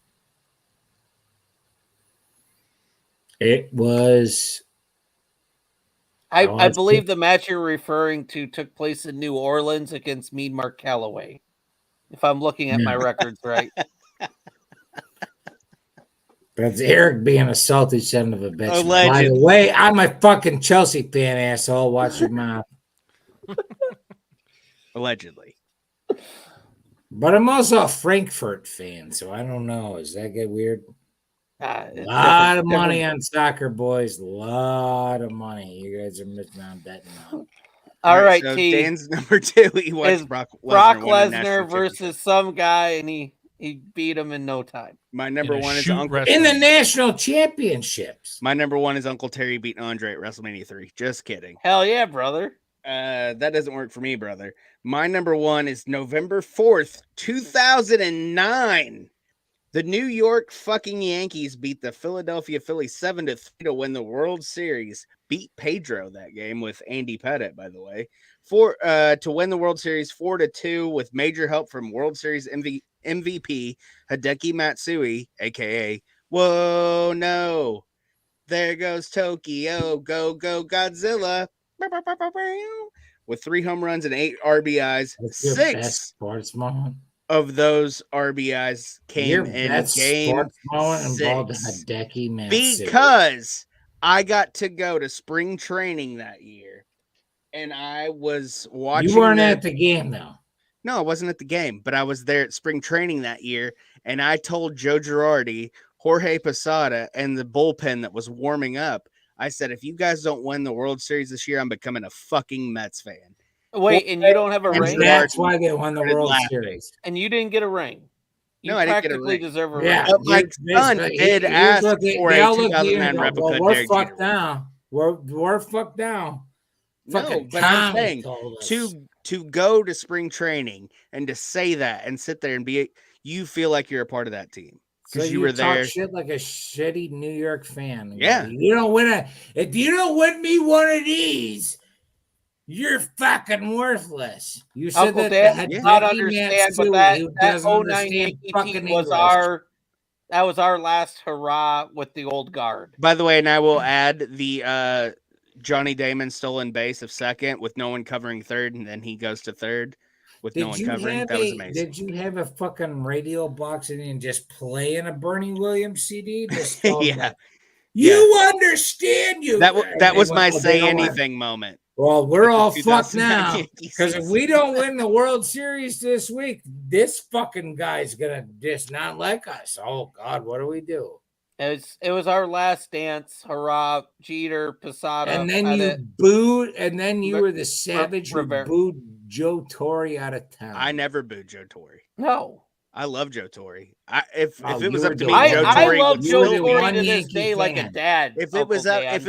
S3: It was...
S4: I believe the match you're referring to took place in New Orleans against Mean Mark Calloway, if I'm looking at my records right.
S3: That's Eric being a salty son of a bitch.
S1: Allegedly.
S3: By the way, I'm a fucking Chelsea fan, asshole. Watch your mouth.
S1: Allegedly.
S3: But I'm also a Frankfurt fan, so I don't know. Does that get weird? A lot of money on soccer, boys. A lot of money. You guys are missing on betting on.
S4: All right,
S1: so
S4: T.
S1: Dan's number two. He watched Brock
S4: Lesnar versus some guy, and he beat him in no time.
S1: My number one is Uncle
S3: in the national championships.
S1: My number one is Uncle Terry beating Andre at WrestleMania 3. Just kidding.
S4: Hell yeah, brother.
S1: That doesn't work for me, brother. My number one is November 4th, 2009. The New York fucking Yankees beat the Philadelphia Phillies 7-3 to win the World Series. Beat Pedro that game with Andy Pettitte, by the way. To win the World Series 4-2 with major help from World Series MVP Hideki Matsui, aka Whoa No, There Goes Tokyo, Go Go Godzilla, with 3 home runs and 8 RBIs. Six
S3: sports moment
S1: of those RBIs came in game 6 because I got to go to spring training that year, and I was watching.
S3: You weren't at the game, though.
S1: No, I wasn't at the game, but I was there at spring training that year, and I told Joe Girardi, Jorge Posada, and the bullpen that was warming up, I said, if you guys don't win the World Series this year, I'm becoming a fucking Mets fan.
S4: Wait, and you don't have a ring?
S3: That's why they won the World Series.
S4: And you didn't get a ring. You
S1: no, I didn't get a ring.
S4: Deserve a ring.
S3: Yeah,
S1: but my son did ask for a 2009 replica.
S3: Well, we're fucked now. We're fucked now.
S1: No, but I'm saying to go to spring training and to say that and sit there and be, you feel like you're a part of that team because you were there.
S3: Talk shit like a shitty New York fan.
S1: Yeah,
S3: you don't win if you don't win me one of these, you're fucking worthless. You said
S4: Uncle
S3: that.
S4: Dad not understand, but that 09 Yankee team was our last hurrah with the old guard.
S1: By the way, and I will add the Johnny Damon stolen base of second with no one covering third, and then he goes to third with no one covering. That was amazing.
S3: Did you have a fucking radio box and just play in a Bernie Williams CD? Just tell them
S1: Yeah.
S3: that, you understand you.
S1: That was my
S3: Well,
S1: say anything moment.
S3: Well, we're
S1: With the
S3: all fucked
S1: 2009
S3: now
S1: Yankee
S3: because if
S1: season.
S3: we don't win the World Series this week, this fucking guy's gonna just not like us. Oh God, what do we do?
S4: It was our last dance. Hurrah, Jeter, Posada.
S3: And then you booed, and then you were the savage who
S4: Rivera.
S3: booed Joe Torre out of town.
S1: I never booed Joe Torre.
S4: No.
S1: I love Joe Torre. If
S3: Oh,
S1: it was
S3: you
S1: up
S3: were
S1: to
S3: the
S1: me,
S3: one.
S1: Joe
S4: I
S1: Torre
S4: love
S1: would
S4: Joe
S1: still
S3: the
S4: Torre
S3: one
S4: to this
S3: Yankee
S4: day like a
S3: fan.
S4: dad.
S1: If it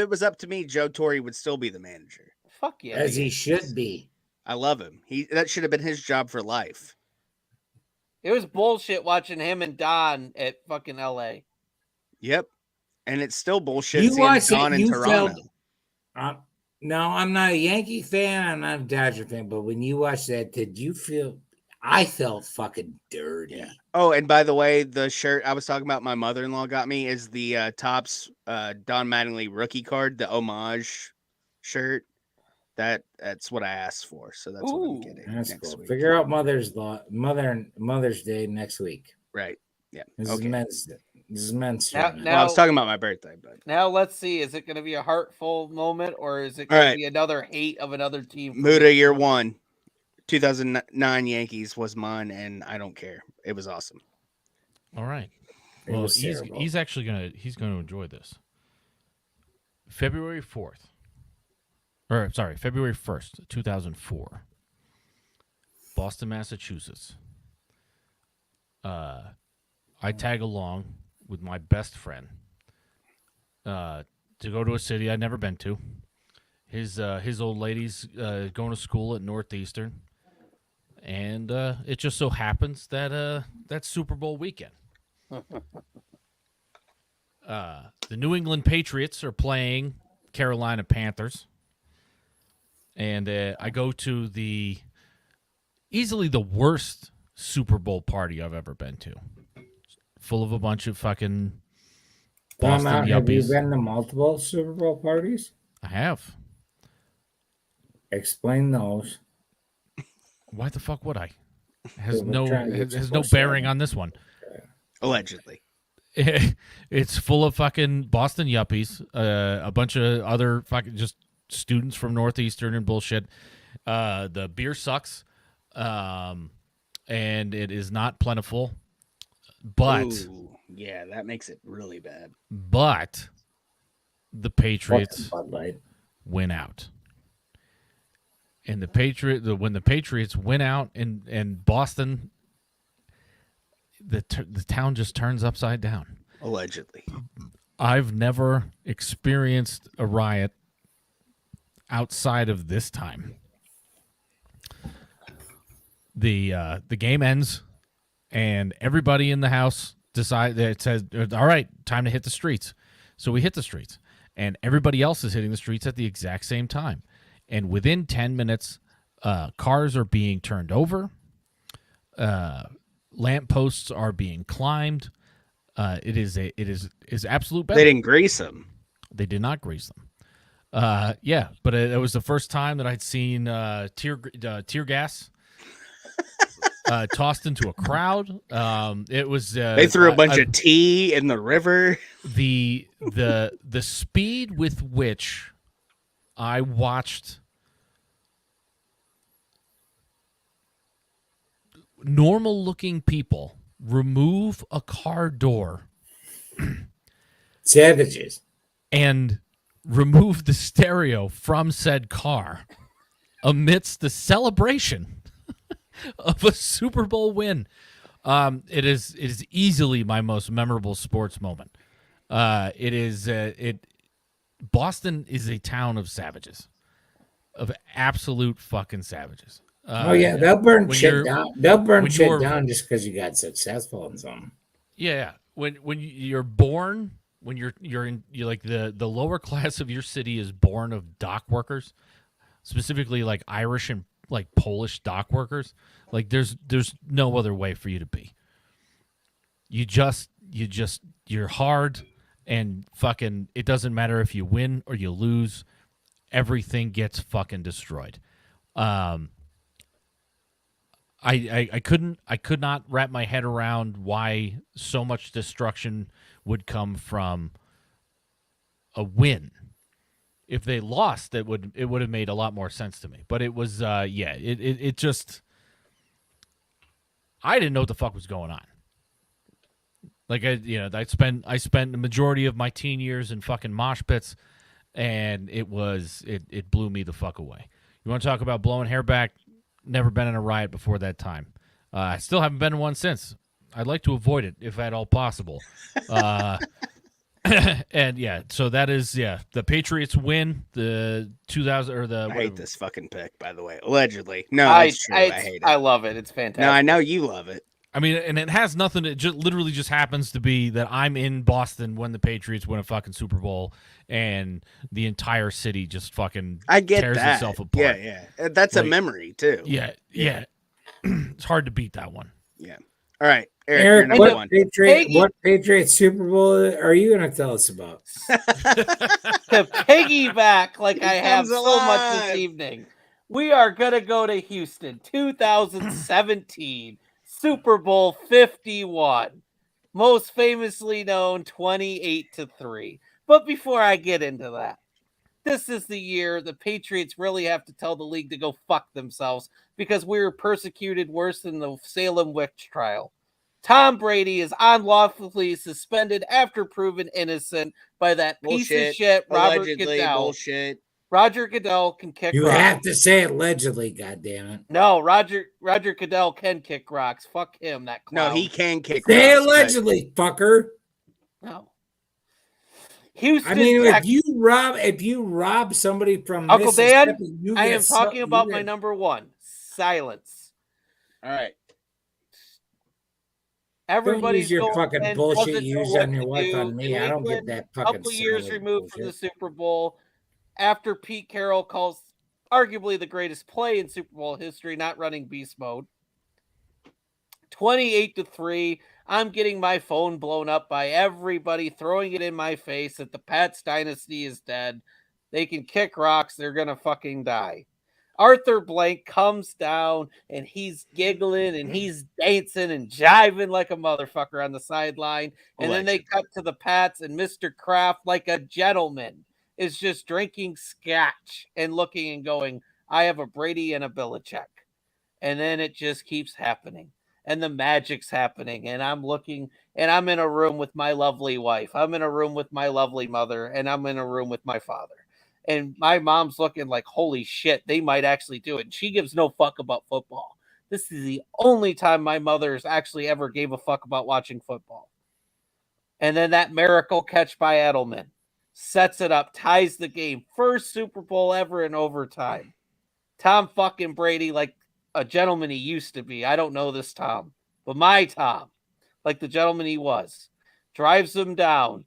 S1: was up to me, Joe Torre would still be the manager.
S4: Fuck yeah.
S3: As he should be.
S1: I love him. That should have been his job for life.
S4: It was bullshit watching him and Don at fucking LA.
S1: Yep. And it's still bullshit
S3: You
S1: seeing
S3: watched
S1: Don
S3: it,
S1: in
S3: you
S1: Toronto.
S3: felt. No, I'm not a Yankee fan. I'm not a Dodger fan. But when you watched that, did you feel? I felt fucking dirty.
S1: Yeah. Oh, and by the way, the shirt I was talking about my mother-in-law got me is the Topps Don Mattingly rookie card, the homage shirt. That's what I asked for. So that's what I'm getting
S3: That's
S1: next
S3: cool.
S1: week.
S3: Figure out Mother's Day next week.
S1: Right. Yeah.
S3: This
S1: Okay.
S3: is men's.
S4: Now-
S3: shirt, man.
S1: Well, I was talking about my birthday, but
S4: Now let's see. Is it going to be a heartful moment or is it
S1: All
S4: going
S1: right.
S4: to be another hate of another team?
S1: Muda year one, 2009 Yankees was mine, and I don't care. It was awesome.
S2: All right.
S3: It
S2: Well,
S3: was
S2: he's
S3: terrible.
S2: actually gonna enjoy this. February 1st, 2004. Boston, Massachusetts. I tag along with my best friend to go to a city I'd never been to. His old lady's going to school at Northeastern, and it just so happens that that's Super Bowl weekend. The New England Patriots are playing Carolina Panthers, and I go to easily the worst Super Bowl party I've ever been to, full of a bunch of fucking Boston
S3: Have you
S2: yuppies.
S3: been to multiple Super Bowl parties?
S2: I have.
S3: Explain those.
S2: Why the fuck would I? Has
S3: We're
S2: no
S3: trying to get
S2: has
S3: you
S2: no
S3: close
S2: bearing
S3: to
S2: on this one.
S1: Allegedly.
S2: It's full of fucking Boston yuppies, a bunch of other fucking just students from Northeastern and bullshit. The beer sucks, and it is not plentiful. But
S1: Ooh, yeah, that makes it really bad.
S2: the Patriots
S3: Bud Light.
S2: win out. And when the Patriots win out in Boston, the town just turns upside down.
S1: Allegedly.
S2: I've never experienced a riot outside of this time. The game ends, and everybody in the house says, "All right, time to hit the streets." So we hit the streets, and everybody else is hitting the streets at the exact same time. And within 10 minutes, cars are being turned over. Lampposts are being climbed. It is absolute bedlam.
S1: They didn't grease them.
S2: They did not grease them. Yeah, but it was the first time that I'd seen tear gas tossed into a crowd. It was
S1: They threw a bunch of tea in the river.
S2: the speed with which I watched normal looking people remove a car door
S3: Savages.
S2: and remove the stereo from said car amidst the celebration of a Super Bowl win. It is easily my most memorable sports moment. Boston is a town of savages, of absolute fucking savages.
S3: Oh yeah, they'll burn
S2: when
S3: shit
S2: you're-
S3: down. They'll burn
S2: when
S3: shit
S2: you're-
S3: down just because you got successful in something.
S2: Yeah, when you're born, when you're like the lower class of your city is born of dock workers, specifically like Irish and like Polish dock workers. Like there's no other way for you to be. You're hard, and fucking it doesn't matter if you win or you lose. everything gets fucking destroyed. I could not wrap my head around why so much destruction would come from a win. If they lost, it would have made a lot more sense to me. But it was it just, I didn't know what the fuck was going on. Like I spent the majority of my teen years in fucking mosh pits, and it blew me the fuck away. You want to talk about blowing hair back? Never been in a riot before that time. I still haven't been in one since. I'd like to avoid it if at all possible. And yeah, so that is the Patriots win the 2000 or the.
S1: I hate this fucking pick, by the way. Allegedly, no,
S4: I
S1: it's true. I hate it.
S4: I love it. It's fantastic.
S1: No, I know you love it.
S2: I mean, and it has nothing. It just literally just happens to be that I'm in Boston when the Patriots win a fucking Super Bowl, and the entire city just fucking tears itself apart.
S1: Yeah. That's a memory too.
S2: Yeah. It's hard to beat that one.
S1: Yeah. All right, Eric, you're number one.
S3: What Patriots Super Bowl are you going to tell us about?
S4: To piggyback like I have so much this evening, we are going to go to Houston, 2017, Super Bowl 51, most famously known 28-3. But before I get into that, this is the year the Patriots really have to tell the league to go fuck themselves because we were persecuted worse than the Salem witch trial. Tom Brady is unlawfully suspended after proven innocent by that piece of shit Robert Goodell.
S1: Bullshit.
S4: Roger Goodell can kick
S3: You
S4: rocks.
S3: have to say allegedly, goddammit.
S4: No, Roger Goodell can kick rocks. Fuck him, that clown.
S1: No, he can kick
S3: Say
S1: rocks,
S3: allegedly, fucker.
S4: No. Houston.
S3: I mean, if you rob somebody from
S4: Uncle Dan,
S3: Mississippi,
S4: I am talking about my number one. Silence.
S1: All right.
S4: Everybody's
S3: don't use your fucking bullshit you use on your wife on me. I don't get that fucking.
S4: Couple years removed
S3: bullshit.
S4: from the Super Bowl, after Pete Carroll calls arguably the greatest play in Super Bowl history, not running beast mode. 28-3. I'm getting my phone blown up by everybody throwing it in my face that the Pats dynasty is dead. They can kick rocks. They're going to fucking die. Arthur Blank comes down and he's giggling and he's dancing and jiving like a motherfucker on the sideline. And then they cut to the Pats and Mr. Kraft, like a gentleman, is just drinking scotch and looking and going, I have a Brady and a Belichick. And then it just keeps happening. And the magic's happening. And I'm looking and I'm in a room with my lovely wife. I'm in a room with my lovely mother. And I'm in a room with my father. And my mom's looking like, holy shit, they might actually do it. And she gives no fuck about football. This is the only time my mother's actually ever gave a fuck about watching football. And then that miracle catch by Edelman sets it up, ties the game. First Super Bowl ever in overtime. Tom fucking Brady, like a gentleman he used to be. I don't know this Tom, but my Tom, like the gentleman he was, drives him down.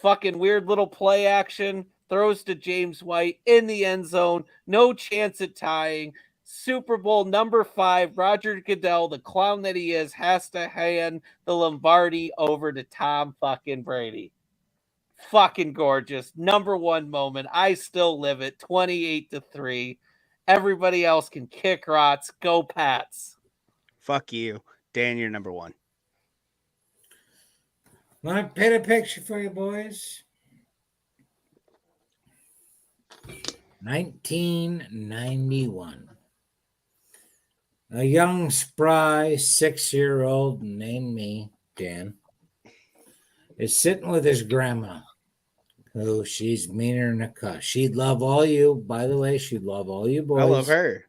S4: Fucking weird little play action. Throws to James White in the end zone. No chance at tying. Super Bowl number 5. Roger Goodell, the clown that he is, has to hand the Lombardi over to Tom fucking Brady. Fucking gorgeous. Number 1 moment. I still live it. 28-3. Everybody else can kick rocks. Go Pats.
S1: Fuck you. Dan, you're number 1.
S3: Want to paint a picture for you, boys? 1991. A young, spry 6-year-old named me, Dan, is sitting with his grandma, who she's meaner than a cuss. She'd love all you, by the way, she'd love all you boys.
S1: I love her.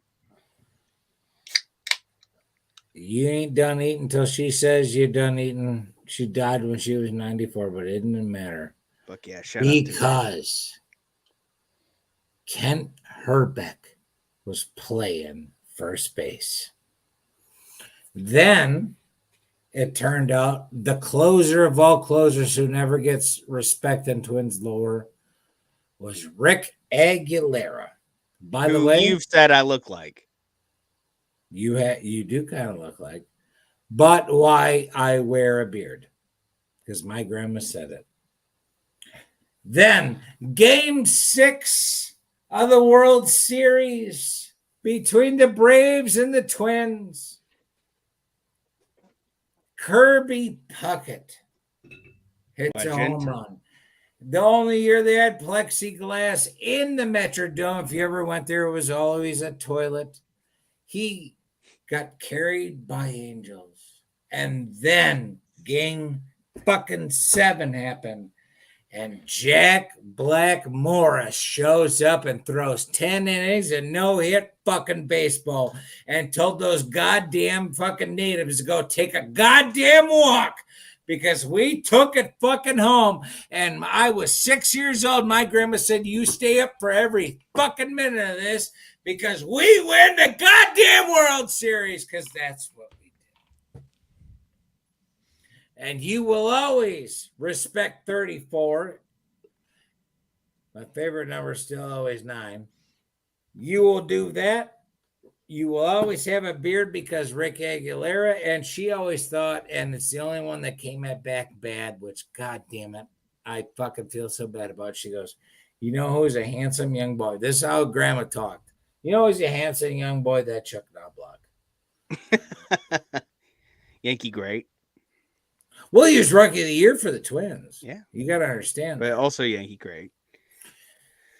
S3: You ain't done eating until she says you're done eating. She died when she was 94, but it didn't matter.
S1: Fuck yeah, shut up.
S3: Because Kent Herbeck was playing first base. Then it turned out the closer of all closers who never gets respect in Twins lore was Rick Aguilera. By the way,
S1: you've said I look like.
S3: You do kind of look like. But why I wear a beard? Because my grandma said it. Then, game 6 of the World Series between the Braves and the Twins. Kirby Puckett hits a
S1: Legend.
S3: home run. The only year they had plexiglass in the Metrodome, if you ever went there, it was always a toilet. He got carried by angels. And then Game fucking 7 happened. And Jack Black Morris shows up and throws 10 innings and no-hit fucking baseball and told those goddamn fucking natives to go take a goddamn walk because we took it fucking home. And I was 6 years old. My grandma said, you stay up for every fucking minute of this because we win the goddamn World Series, because that's what we did. And you will always respect 34. My favorite number is still always 9. You will do that. You will always have a beard because Rick Aguilera, and she always thought, and it's the only one that came at back bad, which, god damn it, I fucking feel so bad about it. She goes, you know who's a handsome young boy? This is how grandma talked. You know who's a handsome young boy? That Chuck Knobloch.
S1: Yankee great.
S3: Well, he was rookie of the year for the Twins.
S1: Yeah.
S3: You got to understand.
S1: But also Yankee great.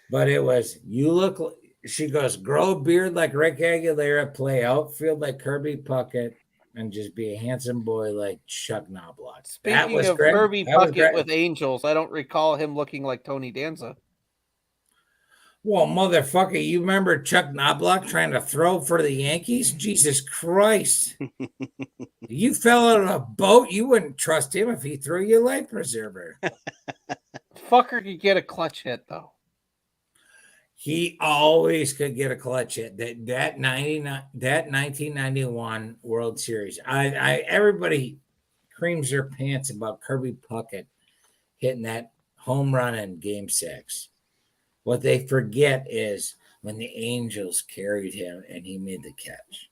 S3: But it was, you look, she goes, grow a beard like Rick Aguilera, play outfield like Kirby Puckett, and just be a handsome boy like Chuck Knobloch.
S4: Speaking of
S3: great.
S4: Kirby Puckett with Angels, I don't recall him looking like Tony Danza.
S3: Well, motherfucker, you remember Chuck Knobloch trying to throw for the Yankees? Jesus Christ. You fell out of a boat, you wouldn't trust him if he threw you a life preserver.
S4: Fucker could get a clutch hit, though.
S3: He always could get a clutch hit. That 1991 World Series. Everybody creams their pants about Kirby Puckett hitting that home run in Game 6. What they forget is when the Angels carried him and he made the catch.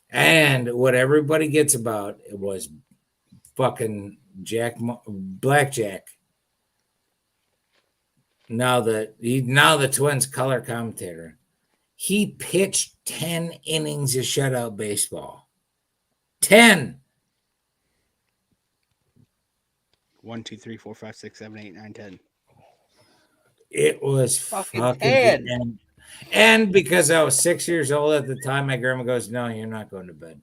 S3: And what everybody gets about it was fucking Blackjack. Now the Twins color commentator. He pitched 10 innings of shutout baseball. 10.
S1: 1, 2, 3, 4, 5, 6, 7, 8, 9, 10.
S3: It was
S4: fucking 10.
S3: And because I was 6 years old at the time, my grandma goes, no, you're not going to bed.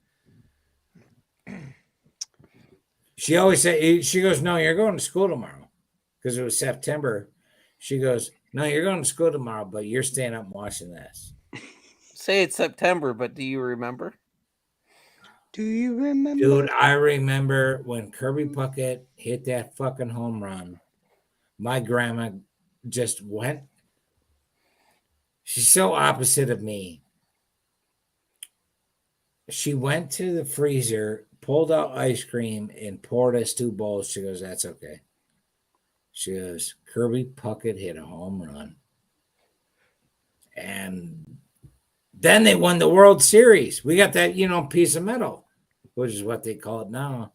S3: She always said, she goes, no, you're going to school tomorrow. Because it was September. She goes, no, you're going to school tomorrow, but you're staying up and watching this.
S4: Say it's September, but do you remember?
S1: Do you remember?
S3: Dude, I remember when Kirby Puckett hit that fucking home run. My grandma just went. She's so opposite of me. She went to the freezer, pulled out ice cream, and poured us 2 bowls. She goes, that's okay. She goes, Kirby Puckett hit a home run. And then they won the World Series. We got that, piece of metal, which is what they call it now.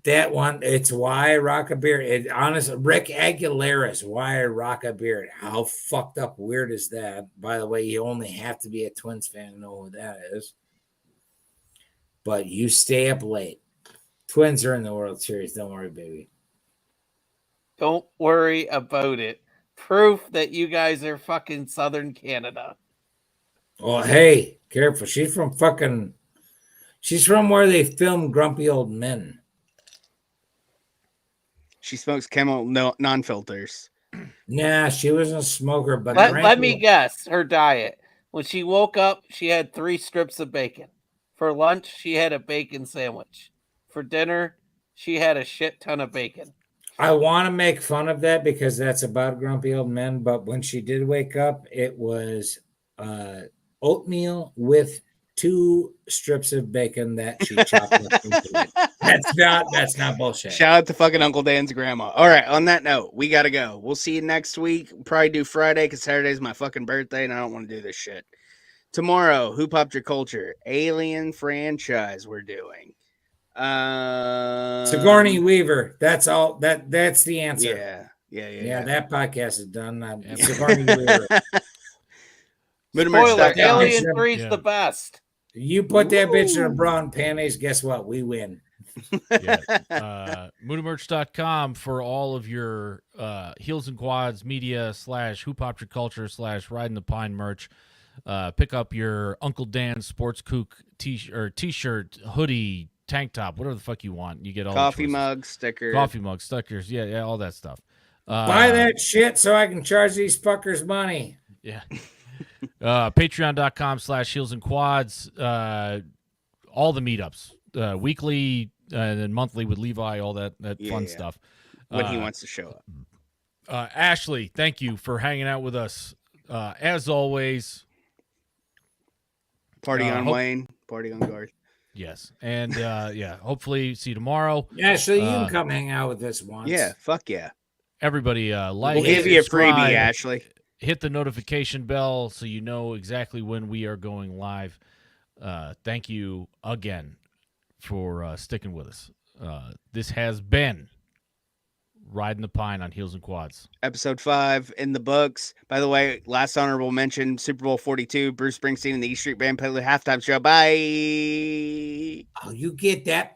S3: That one, it's Why I Rock a Beard. Honestly, Rick Aguilera's Why I Rock a Beard. How fucked up weird is that? By the way, you only have to be a Twins fan to know who that is. But you stay up late. Twins are in the World Series. Don't worry, baby.
S4: Don't worry about it. Proof that you guys are fucking Southern Canada.
S3: Oh, hey, careful. She's from where they film Grumpy Old Men.
S1: She smokes Camel non-filters.
S3: Nah, she wasn't a smoker, but
S4: let me guess her diet. When she woke up, she had 3 strips of bacon. For lunch, she had a bacon sandwich. For dinner, she had a shit ton of bacon.
S3: I want to make fun of that because that's about Grumpy Old Men, but when she did wake up, it was oatmeal with 2 strips of bacon that she chopped up into it. That's not bullshit.
S1: Shout out to fucking Uncle Dan's grandma. All right, on that note, we gotta go. We'll see you next week. We'll probably do Friday because Saturday's my fucking birthday and I don't want to do this shit. Tomorrow, Who Popped Your Culture? Alien franchise we're doing.
S3: Sigourney Weaver. That's all. That's the answer.
S1: Yeah.
S3: Yeah, that podcast is done.
S2: Yeah.
S3: Sigourney Weaver.
S4: Spoiler:
S1: MudaMerch.com.
S4: Alien
S3: Yeah.
S4: 3's the best.
S3: You put that bitch in a
S1: Ooh.
S3: bra and panties, guess what? We win.
S2: Yeah. Mudamerch.com for all of your Heels and Quads media / Who Popped Your Culture / Riding the Pine merch. Pick up your Uncle Dan Sports Kook t-shirt, hoodie, tank top, whatever the fuck you want. You get all
S1: Coffee
S2: the choices.
S1: mug, sticker.
S2: Coffee mug, stickers, yeah, all that stuff.
S3: Buy that shit so I can charge these fuckers money.
S2: Yeah. Patreon.com / Heels and Quads. All the meetups, weekly and then monthly with Levi, all that fun stuff.
S1: When he wants to show up.
S2: Ashley, thank you for hanging out with us. As always.
S1: Party on Wayne, party on Garth.
S2: Yes. And hopefully see you tomorrow.
S3: Yeah, so you can come hang out with us once.
S1: Yeah, fuck yeah.
S2: Everybody, like,
S1: We'll give you a
S2: subscribe,
S1: freebie, Ashley.
S2: hit the notification bell so you know exactly when we are going live. Thank you again for sticking with us. This has been Riding the Pine on Heels and Quads.
S1: Episode 5 in the books. By the way, last honorable mention, Super Bowl 42, Bruce Springsteen and the E Street Band played the halftime show. Bye.
S3: Oh, you get that